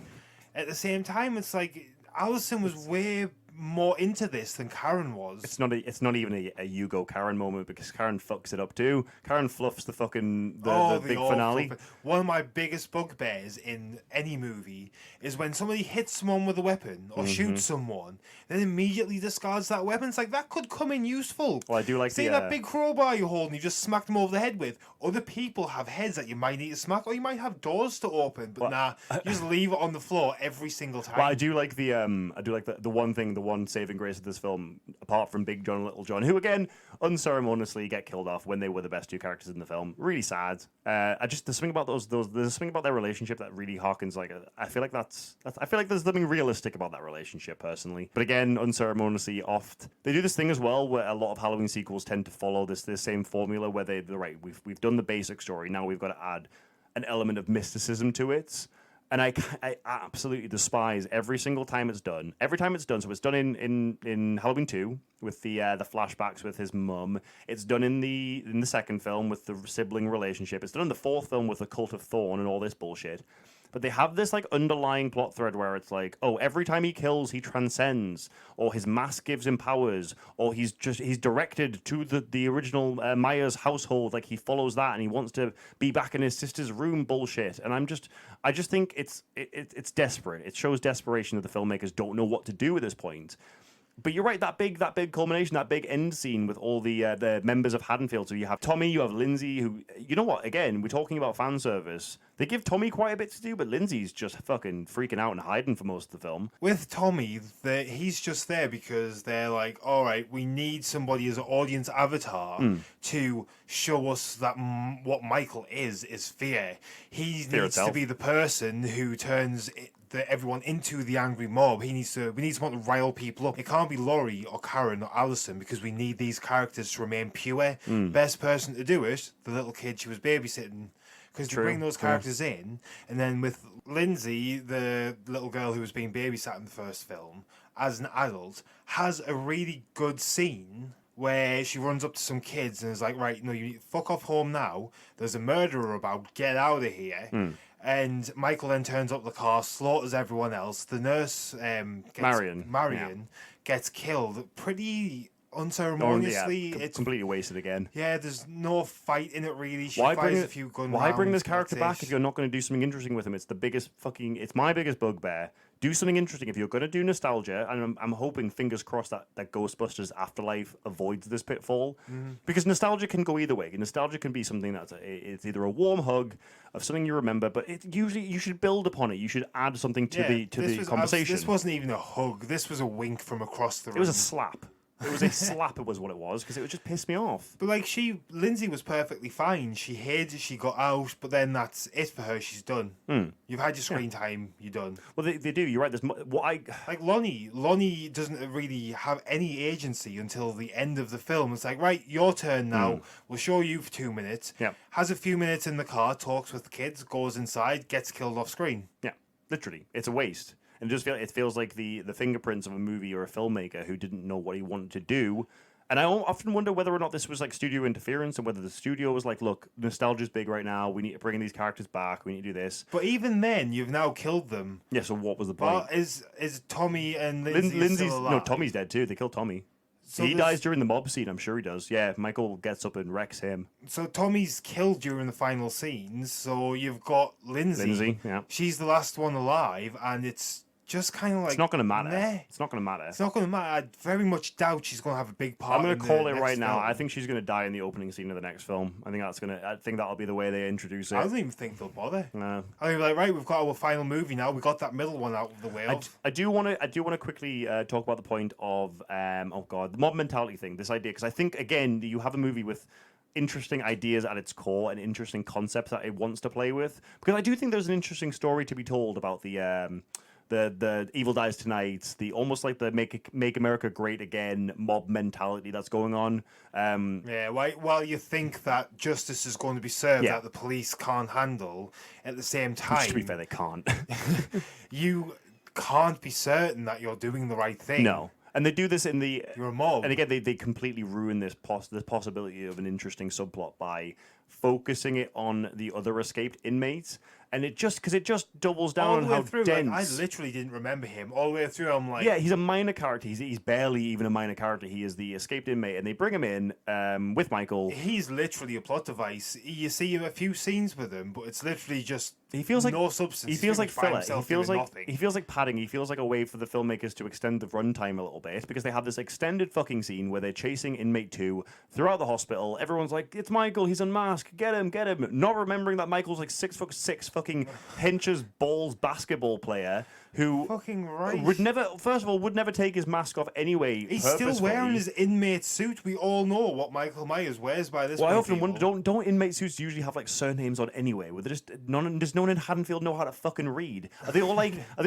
Speaker 7: at the same time, it's like, Allison was way more into this than Karen was.
Speaker 8: It's not even a you go Karen moment because Karen fucks it up too. Karen fluffs the fucking the big finale.
Speaker 7: One of my biggest bugbears in any movie is when somebody hits someone with a weapon or shoots someone, then immediately discards that weapon. It's like that could come in useful.
Speaker 8: Well, I do like
Speaker 7: See that big crowbar you hold and you just smack them over the head with. Other people have heads that you might need to smack, or you might have doors to open. But you just leave it on the floor every single time.
Speaker 8: Well, I do like the one saving grace of this film, apart from Big John and Little John, who again unceremoniously get killed off when they were the best two characters in the film. Really sad. There's something about there's something about their relationship that really harkens I feel like I feel like there's something realistic about that relationship personally. But again, unceremoniously oft. They do this thing as well where a lot of Halloween sequels tend to follow this same formula where they're right. We've done the basic story. Now we've got to add an element of mysticism to it. And I absolutely despise every single time it's done. Every time it's done, so it's done in Halloween 2 with the flashbacks with his mum. It's done in the second film with the sibling relationship. It's done in the fourth film with the Cult of Thorn and all this bullshit. But they have this like underlying plot thread where it's like, oh, every time he kills, he transcends, or his mask gives him powers, or he's directed to the original Myers household, like he follows that and he wants to be back in his sister's room bullshit. And I just think it's desperate. It shows desperation that the filmmakers don't know what to do at this point. But you're right, that big culmination, that big end scene with all the members of Haddonfield. So you have Tommy, you have Lindsay, who, you know what, again, we're talking about fan service. They give Tommy quite a bit to do, but Lindsay's just fucking freaking out and hiding for most of the film.
Speaker 7: With Tommy, he's just there because they're like, all right, we need somebody as an audience avatar to show us that what Michael is fear. He needs to be the person who turns everyone into the angry mob. We need someone to rile people up. It can't be Laurie or Karen or Alison because we need these characters to remain pure. Best person to do it, the little kid she was babysitting. Because you bring those characters in, and then with Lindsay, the little girl who was being babysat in the first film, as an adult, has a really good scene where she runs up to some kids and is like, right, no, you fuck off home now. There's a murderer about. Get out of here. And Michael then turns up the car, slaughters everyone else. The nurse, Marion gets killed pretty unceremoniously.
Speaker 8: It's completely wasted again.
Speaker 7: Yeah, there's no fight in it really. She fires a few gun rounds.
Speaker 8: Why bring this character back if you're not going to do something interesting with him? It's it's my biggest bugbear. Do something interesting. If you're going to do nostalgia, and I'm hoping, fingers crossed, that Ghostbusters Afterlife avoids this pitfall. Because nostalgia can go either way. Nostalgia can be something it's either a warm hug of something you remember, but usually you should build upon it. You should add something to the conversation.
Speaker 7: This wasn't even a hug. This was a wink from across the room.
Speaker 8: It was a slap. It was a slap, it was what it was, because it would just piss me off.
Speaker 7: But like Lindsay was perfectly fine. She hid, she got out, but then that's it for her. She's done. You've had your screen time. You're done.
Speaker 8: Well, they do. You're right. There's
Speaker 7: like Lonnie. Lonnie doesn't really have any agency until the end of the film. It's like, right, your turn now. We'll show you for 2 minutes.
Speaker 8: Yeah.
Speaker 7: Has a few minutes in the car, talks with the kids, goes inside, gets killed off screen.
Speaker 8: Yeah, literally, it's a waste. And it feels like the fingerprints of a movie or a filmmaker who didn't know what he wanted to do. And I often wonder whether or not this was like studio interference and whether the studio was like, look, nostalgia's big right now. We need to bring these characters back. We need to do this.
Speaker 7: But even then, you've now killed them.
Speaker 8: Yeah, so what was the point?
Speaker 7: Is Tommy and Lindsay still alive?
Speaker 8: No, Tommy's dead too. They killed Tommy. So he dies during the mob scene, I'm sure he does. Yeah, Michael gets up and wrecks him. So
Speaker 7: Tommy's killed during the final scenes, so you've got Lindsay.
Speaker 8: Lindsay, yeah.
Speaker 7: She's the last one alive, and it's just kind of like...
Speaker 8: It's not going to matter.
Speaker 7: Meh.
Speaker 8: It's not going to matter.
Speaker 7: It's not going to matter. I very much doubt she's going to have a big part.
Speaker 8: I'm going to call it right now.
Speaker 7: Film.
Speaker 8: I think she's going to die in the opening scene of the next film. I think that'll be the way they introduce it.
Speaker 7: I don't even think they'll bother.
Speaker 8: No.
Speaker 7: I mean, like, right, we've got our final movie now. We got that middle one out of the way.
Speaker 8: I do want to quickly talk about the point of the mob mentality thing. This idea, because I think again you have a movie with interesting ideas at its core and interesting concepts that it wants to play with. Because I do think there's an interesting story to be told about the Evil Dies Tonight, the almost like the Make America Great Again mob mentality that's going on.
Speaker 7: While you think that justice is going to be served that the police can't handle, at the same time...
Speaker 8: Which, to be fair, they can't.
Speaker 7: You can't be certain that you're doing the right thing.
Speaker 8: No. And they do this in the...
Speaker 7: You're a mob.
Speaker 8: And again, they completely ruin this possibility of an interesting subplot by focusing it on the other escaped inmates and it just doubles down
Speaker 7: All
Speaker 8: on
Speaker 7: the way
Speaker 8: how
Speaker 7: through,
Speaker 8: dense.
Speaker 7: like, I literally didn't remember him. All the way through, I'm like,
Speaker 8: Yeah, he's a minor character. He's barely even a minor character. He is the escaped inmate, and they bring him in with Michael.
Speaker 7: he's literally a plot device. You see a few scenes with him, but it's literally just
Speaker 8: He feels like
Speaker 7: no substance.
Speaker 8: He feels like
Speaker 7: By
Speaker 8: filler.
Speaker 7: himself
Speaker 8: He feels
Speaker 7: doing
Speaker 8: like
Speaker 7: nothing.
Speaker 8: he feels like padding. He feels like a way for the filmmakers to extend the runtime a little bit because they have this extended fucking scene where they're chasing inmate 2 throughout the hospital. Everyone's like, "It's Michael. He's unmasked. Get him, get him." Not remembering that Michael's like 6'6" fucking henches balls basketball player who
Speaker 7: Fucking right.
Speaker 8: would never. First of all, would never take his mask off anyway.
Speaker 7: He's still wearing
Speaker 8: purposefully.
Speaker 7: his inmate suit. We all know what Michael Myers wears by this
Speaker 8: Well, I
Speaker 7: point.
Speaker 8: often wonder, don't inmate suits usually have like surnames on anyway? Where does no one in Haddonfield know how to fucking read? Are they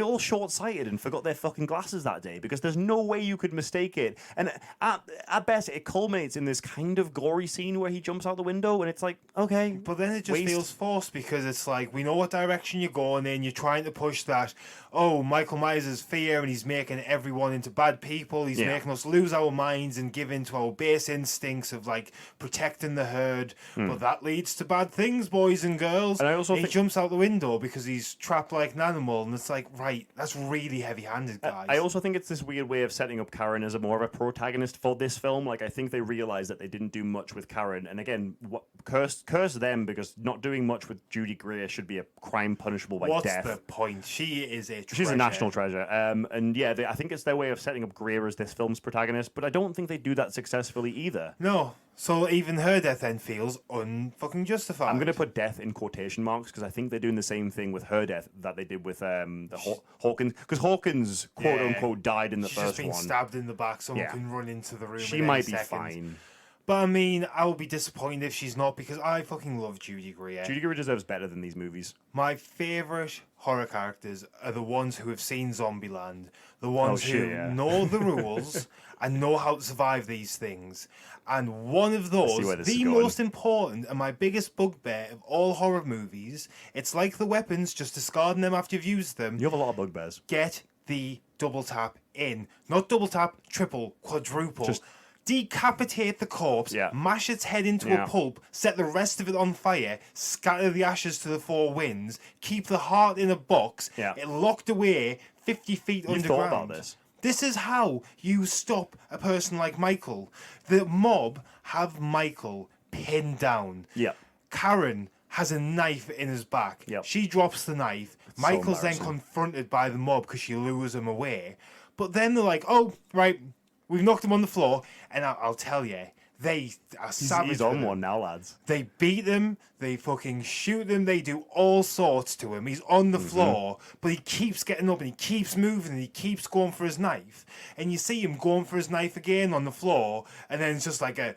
Speaker 8: all short sighted and forgot their fucking glasses that day? Because there's no way you could mistake it. And at best, it culminates in this kind of gory scene where he jumps out the window, and it's like, okay,
Speaker 7: But then it just
Speaker 8: waste.
Speaker 7: feels forced because it's like we know what direction you're going in. You're trying to push that. Oh, Michael Myers is fear, and he's making everyone into bad people. He's
Speaker 8: Yeah.
Speaker 7: making us lose our minds and give in to our base instincts of like protecting the herd. But that leads to bad things, boys and girls.
Speaker 8: And I also
Speaker 7: he
Speaker 8: think-
Speaker 7: jumps out the window because he's trapped like an animal, and it's like, right, that's really heavy-handed, guys.
Speaker 8: I also think it's this weird way of setting up Karen as a more of a protagonist for this film. Like, I think they realized that they didn't do much with Karen, and again, curse them because not doing much with Judy Greer should be a crime punishable by
Speaker 7: What's
Speaker 8: death.
Speaker 7: the point? She is a treasure.
Speaker 8: She's a national treasure. And yeah, I think it's their way of setting up Greer as this film's protagonist, but I don't think they do that successfully either.
Speaker 7: No. So even her death then feels unfucking justified.
Speaker 8: I'm going to put death in quotation marks because I think they're doing the same thing with her death that they did with Hawkins. Because Hawkins, quote unquote, died in the
Speaker 7: She's just
Speaker 8: first
Speaker 7: been
Speaker 8: one.
Speaker 7: stabbed in the back. Someone
Speaker 8: Yeah.
Speaker 7: can run into the room.
Speaker 8: She
Speaker 7: at any
Speaker 8: might be
Speaker 7: second.
Speaker 8: fine.
Speaker 7: But I mean, I will be disappointed if she's not because I fucking love Judy Greer.
Speaker 8: Judy Greer deserves better than these movies.
Speaker 7: My favourite horror characters are the ones who have seen Zombieland, the ones who know the rules and know how to survive these things. And one of those,
Speaker 8: where this is
Speaker 7: the
Speaker 8: going.
Speaker 7: most important and my biggest bugbear of all horror movies, it's like the weapons, just discarding them after you've used them.
Speaker 8: You have a lot of bugbears.
Speaker 7: Get the double tap in. Not double tap, triple, quadruple.
Speaker 8: Just
Speaker 7: decapitate the corpse,
Speaker 8: Yeah.
Speaker 7: mash its head into
Speaker 8: Yeah.
Speaker 7: a pulp, set the rest of it on fire, scatter the ashes to the four winds, keep the heart in a box,
Speaker 8: Yeah.
Speaker 7: it locked away 50 feet
Speaker 8: You've
Speaker 7: underground.
Speaker 8: thought about this.
Speaker 7: This is how you stop a person like Michael. The mob have Michael pinned down.
Speaker 8: Yeah.
Speaker 7: Karen has a knife in his back.
Speaker 8: Yep.
Speaker 7: She drops the knife. Michael's then
Speaker 8: embarrassing.
Speaker 7: confronted by the mob because she lures him away. But then they're like, oh, right, we've knocked him on the floor. And I'll tell you, they are savage.
Speaker 8: He's
Speaker 7: with
Speaker 8: on
Speaker 7: him.
Speaker 8: one now, lads.
Speaker 7: They beat him, they fucking shoot him, they do all sorts to him. He's on the floor, but he keeps getting up and he keeps moving and he keeps going for his knife. And you see him going for his knife again on the floor, and then it's just like a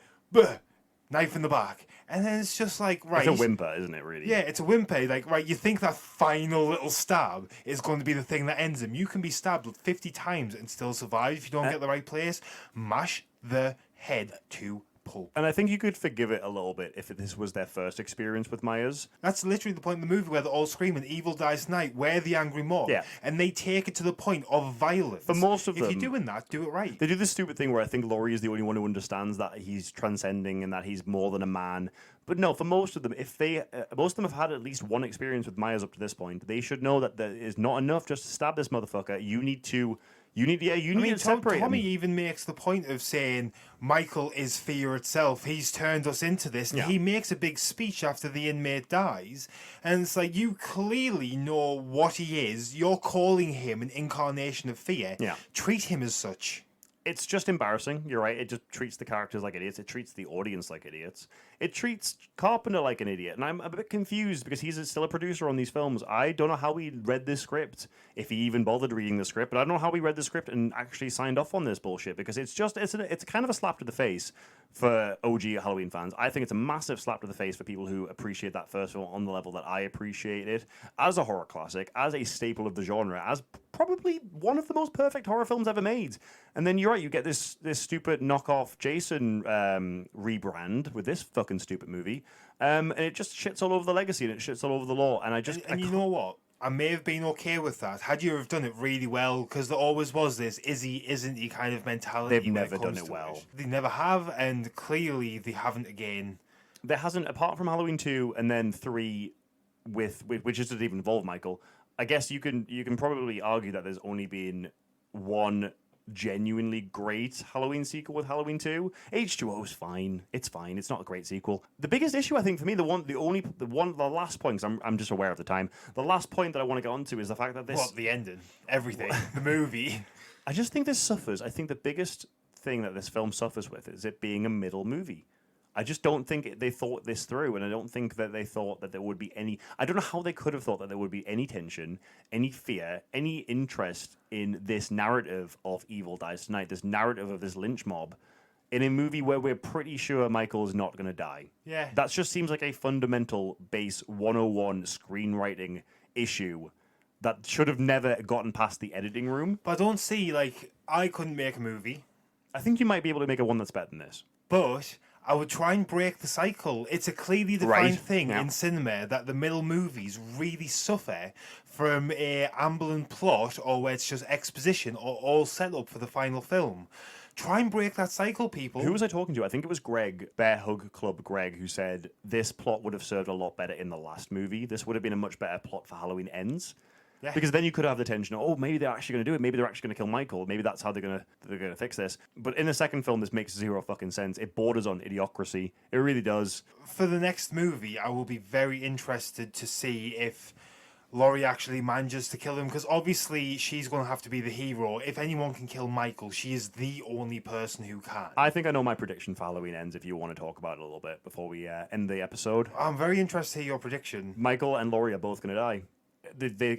Speaker 7: knife in the back. And then it's just like, right.
Speaker 8: It's a whimper, isn't it, really?
Speaker 7: Yeah, it's a whimper. Like, right, you think that final little stab is going to be the thing that ends him. You can be stabbed 50 times and still survive if you don't get the right place. Mash the head to pulp.
Speaker 8: And I think you could forgive it a little bit if this was their first experience with Myers.
Speaker 7: That's literally the point in the movie where they're all screaming, "Evil dies tonight, we're the angry mob."
Speaker 8: Yeah.
Speaker 7: And they take it to the point of violence.
Speaker 8: For most of
Speaker 7: if
Speaker 8: them-
Speaker 7: you're doing that, do it right.
Speaker 8: They do this stupid thing where I think Laurie is the only one who understands that he's transcending and that he's more than a man. But no, for most of them, if they, most of them have had at least one experience with Myers up to this point, they should know that there is not enough just to stab this motherfucker. You need to separate
Speaker 7: Tommy
Speaker 8: him.
Speaker 7: even makes the point of saying Michael is fear itself. He's turned us into this. And
Speaker 8: Yeah.
Speaker 7: he makes a big speech after the inmate dies. And it's like, you clearly know what he is. You're calling him an incarnation of fear.
Speaker 8: Yeah.
Speaker 7: Treat him as such.
Speaker 8: It's just embarrassing. You're right. It just treats the characters like idiots. It treats the audience like idiots. It treats Carpenter like an idiot. And I'm a bit confused because he's still a producer on these films. I don't know how he read this script, if he even bothered reading the script. But I don't know how he read the script and actually signed off on this bullshit because it's kind of a slap to the face for OG Halloween fans. I think it's a massive slap to the face for people who appreciate that first film on the level that I appreciate it as a horror classic, as a staple of the genre, as probably one of the most perfect horror films ever made. And then you're right, you get this stupid knockoff Jason rebrand with this fucking stupid movie, and it just shits all over the legacy and it shits all over the lore. And
Speaker 7: And you know what? I may have been okay with that had you have done it really well, because there always was this is he, isn't he kind of mentality.
Speaker 8: They've
Speaker 7: when it
Speaker 8: never
Speaker 7: comes
Speaker 8: done it
Speaker 7: to
Speaker 8: well.
Speaker 7: They never have, and clearly they haven't again.
Speaker 8: there hasn't, apart from Halloween 2 and then 3, which doesn't even involve Michael. I guess you can probably argue that there's only been one genuinely great Halloween sequel with Halloween 2. H2O is fine. It's fine. It's not a great sequel. The biggest issue, I think, for me, the last point, 'cause I'm just aware of the time. The last point that I want to get onto is the fact that this.
Speaker 7: The ending, everything, the movie.
Speaker 8: I just think this suffers. I think the biggest thing that this film suffers with is it being a middle movie. I just don't think they thought this through, and I don't think that they thought that there would be any... I don't know how they could have thought that there would be any tension, any fear, any interest in this narrative of Evil Dies Tonight, this narrative of this lynch mob, in a movie where we're pretty sure Michael's not going to die.
Speaker 7: Yeah.
Speaker 8: That just seems like a fundamental base 101 screenwriting issue that should have never gotten past the editing room.
Speaker 7: But I don't see, I couldn't make a movie.
Speaker 8: I think you might be able to make a one that's better than this.
Speaker 7: But I would try and break the cycle. It's a clearly defined thing in cinema that the middle movies really suffer from a ambulance plot, or where it's just exposition or all set up for the final film. Try and break that cycle, people.
Speaker 8: Who was I talking to? I think it was Greg, Bear Hug Club Greg, who said this plot would have served a lot better in the last movie. This would have been a much better plot for Halloween Ends. Yeah. Because then you could have the tension of, oh, maybe they're actually going to do it. Maybe they're actually going to kill Michael. Maybe that's how they're going to fix this. But in the second film, this makes zero fucking sense. It borders on idiocracy. It really does.
Speaker 7: For the next movie, I will be very interested to see if Laurie actually manages to kill him, because obviously she's going to have to be the hero. If anyone can kill Michael, she is the only person who can. I
Speaker 8: think I know my prediction for Halloween Ends, if you want to talk about it a little bit before we end the episode.
Speaker 7: I'm very interested to hear your prediction.
Speaker 8: Michael and Laurie are both going to die.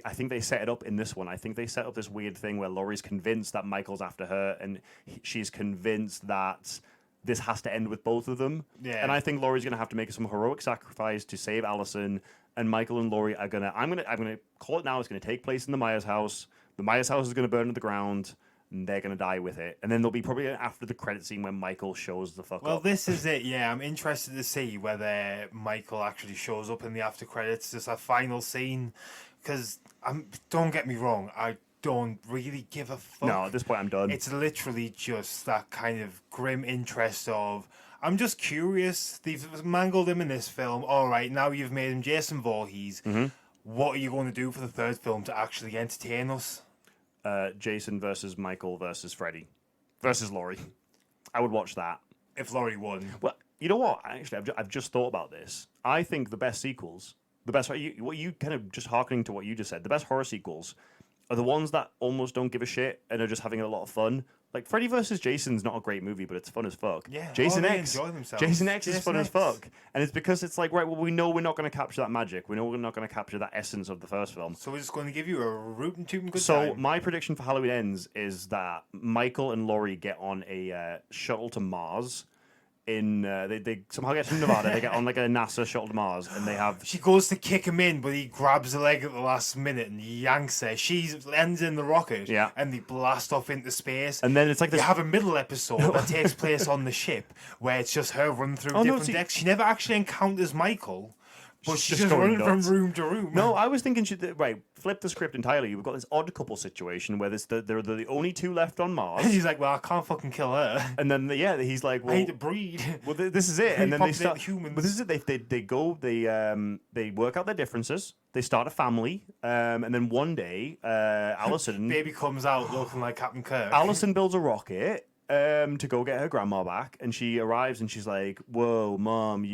Speaker 8: I think they set it up in this one. I think they set up this weird thing where Laurie's convinced that Michael's after her, and she's convinced that this has to end with both of them. Yeah. And I think Laurie's going to have to make some heroic sacrifice to save Allison, and Michael and Laurie are gonna. I'm gonna call it now. It's going to take place in the Myers house. The Myers house is going to burn to the ground, and they're going to die with it. And then there'll be probably after the credit scene when Michael shows the fuck up.
Speaker 7: Well, this is it. Yeah, I'm interested to see whether Michael actually shows up in the after credits, just that final scene. Because, don't get me wrong, I don't really give a fuck.
Speaker 8: No, at this point I'm done.
Speaker 7: It's literally just that kind of grim interest of, I'm just curious. They've mangled him in this film. All right, now you've made him Jason Voorhees. Mm-hmm. What are you going to do for the third film to actually entertain us?
Speaker 8: Jason versus Michael versus Freddy versus Laurie. I would watch that.
Speaker 7: If Laurie won.
Speaker 8: Well, you know what? Actually, I've just thought about this. I think the best sequels... what you kind of just hearkening to what you just said, the best horror sequels are the ones that almost don't give a shit and are just having a lot of fun. Like Freddy vs. Jason's not a great movie, but it's fun as fuck.
Speaker 7: Yeah,
Speaker 8: Jason
Speaker 7: X
Speaker 8: is fun as fuck, and it's because it's like, right, well, we know we're not going to capture that magic. We know we're not going to capture that essence of the first film.
Speaker 7: So we're just going to give you a rootin' tootin' good
Speaker 8: time.
Speaker 7: So
Speaker 8: my prediction for Halloween Ends is that Michael and Laurie get on a shuttle to Mars. They somehow get to Nevada. They get on like a NASA shuttle to Mars, and they have.
Speaker 7: She goes to kick him in, but he grabs her leg at the last minute and yanks her. She lands in the rocket, and they blast off into space.
Speaker 8: And then it's like
Speaker 7: you have a middle episode that takes place on the ship where it's just her running through different decks. She never actually encounters Michael. But she's just running from room to room.
Speaker 8: No, I was thinking, flip the script entirely. We've got this odd couple situation where they're the only two left on Mars.
Speaker 7: And he's like, well, I can't fucking kill her.
Speaker 8: And then, he's like, well...
Speaker 7: I hate to breed.
Speaker 8: Well, this is it. And then they start...
Speaker 7: humans.
Speaker 8: Well, this is it. They work out their differences. They start a family. And then one day, Allison...
Speaker 7: Baby comes out looking like Captain Kirk.
Speaker 8: Allison builds a rocket to go get her grandma back. And she arrives and she's like, whoa, Mom,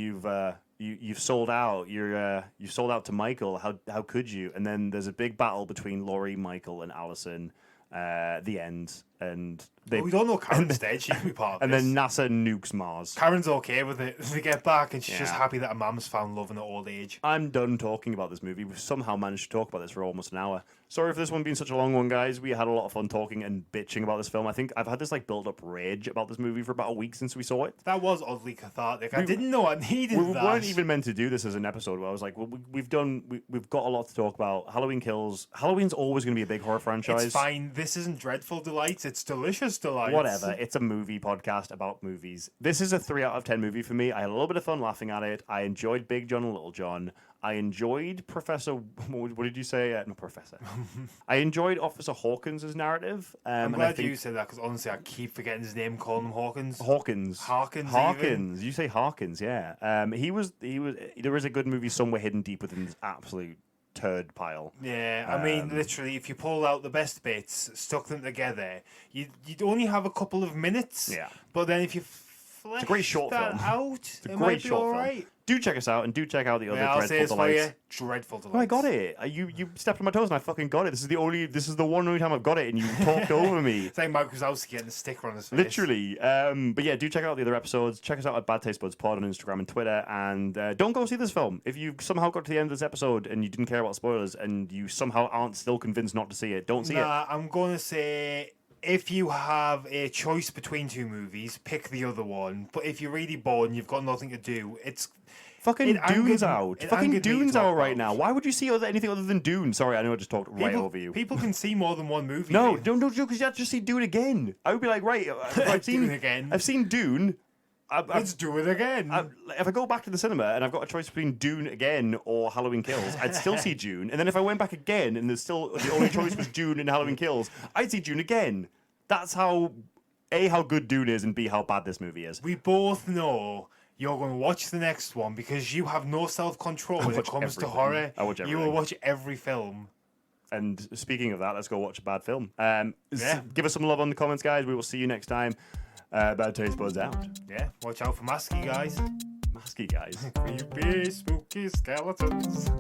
Speaker 8: You've sold out. You've sold out to Michael. How could you? And then there's a big battle between Laurie, Michael, and Allison. The end, and
Speaker 7: we don't know Karen's dead. She can be part of
Speaker 8: and
Speaker 7: this.
Speaker 8: then NASA nukes Mars.
Speaker 7: Karen's okay with it. They get back, and she's just happy that her mum's found love in her old age.
Speaker 8: I'm done talking about this movie. We've somehow managed to talk about this for almost an hour. Sorry for this one being such a long one, guys. We had a lot of fun talking and bitching about this film. I think I've had this build-up rage about this movie for about a week since we saw it.
Speaker 7: That was oddly cathartic. I didn't know I needed that.
Speaker 8: We weren't even meant to do this as an episode where I was like, well, we've got a lot to talk about. Halloween Kills. Halloween's always going to be a big horror franchise.
Speaker 7: It's fine. This isn't Dreadful Delights. It's delicious delights.
Speaker 8: Whatever. It's a movie podcast about movies. This is a 3 out of 10 movie for me. I had a little bit of fun laughing at it. I enjoyed Big John and Little John. I enjoyed Professor. What did you say? No, Professor. I enjoyed Officer Hawkins' narrative.
Speaker 7: I'm
Speaker 8: and I
Speaker 7: glad
Speaker 8: think
Speaker 7: you said that because honestly, I keep forgetting his name, calling him Hawkins.
Speaker 8: Harkins. You say Harkins, yeah. He was. There is a good movie somewhere hidden deep within this absolute turd pile.
Speaker 7: Yeah, I mean, literally, if you pulled out the best bits, stuck them together, you'd only have a couple of minutes.
Speaker 8: Yeah.
Speaker 7: But then if you flesh
Speaker 8: a great short
Speaker 7: that
Speaker 8: film.
Speaker 7: out,
Speaker 8: It's a
Speaker 7: it
Speaker 8: great
Speaker 7: might be
Speaker 8: short
Speaker 7: all
Speaker 8: film.
Speaker 7: right.
Speaker 8: Do check us out and do check out the other
Speaker 7: Yeah, I'll say
Speaker 8: Dreadful
Speaker 7: this for
Speaker 8: Delights.
Speaker 7: you. Dreadful Delights.
Speaker 8: Oh, I got it. You stepped on my toes and I fucking got it. This is the one only time I've got it and you talked over me.
Speaker 7: It's like Mike Wazowski getting a sticker on his face.
Speaker 8: Literally. But yeah, do check out the other episodes. Check us out at Bad Taste Buds Pod on Instagram and Twitter. And don't go see this film. If you somehow got to the end of this episode and you didn't care about spoilers and you somehow aren't still convinced not to see it, don't see it.
Speaker 7: I'm going to say, if you have a choice between two movies, pick the other one. But if you're really bored and you've got nothing to do, it's...
Speaker 8: Fucking Dune's
Speaker 7: angered-
Speaker 8: out.
Speaker 7: it
Speaker 8: Fucking
Speaker 7: angered me to
Speaker 8: Dune's
Speaker 7: talk
Speaker 8: out right
Speaker 7: about.
Speaker 8: now. Why would you see anything other than Dune? Sorry, I know I just talked right over you.
Speaker 7: People can see more than one movie.
Speaker 8: No,
Speaker 7: mate.
Speaker 8: don't because you have to just see Dune again. I would be like, right, I've seen
Speaker 7: Dune again.
Speaker 8: I've seen Dune.
Speaker 7: Let's do it again.
Speaker 8: If I go back to the cinema and I've got a choice between Dune again or Halloween Kills, I'd still see Dune. And then if I went back again and there's still the only choice was Dune and Halloween Kills, I'd see Dune again. That's how A, how good Dune is, and B, how bad this movie is.
Speaker 7: We both know you're going to watch the next one because you have no self-control when it
Speaker 8: watch
Speaker 7: comes to
Speaker 8: everything.
Speaker 7: horror.
Speaker 8: I watch
Speaker 7: You
Speaker 8: everything.
Speaker 7: will watch every film.
Speaker 8: And speaking of that, let's go watch a bad film.
Speaker 7: Yeah.
Speaker 8: Give us some love on the comments, guys. We will see you next time. Bad Taste Buds out.
Speaker 7: Yeah, watch out for Masky, guys.
Speaker 8: Masky, guys.
Speaker 7: Creepy, spooky skeletons.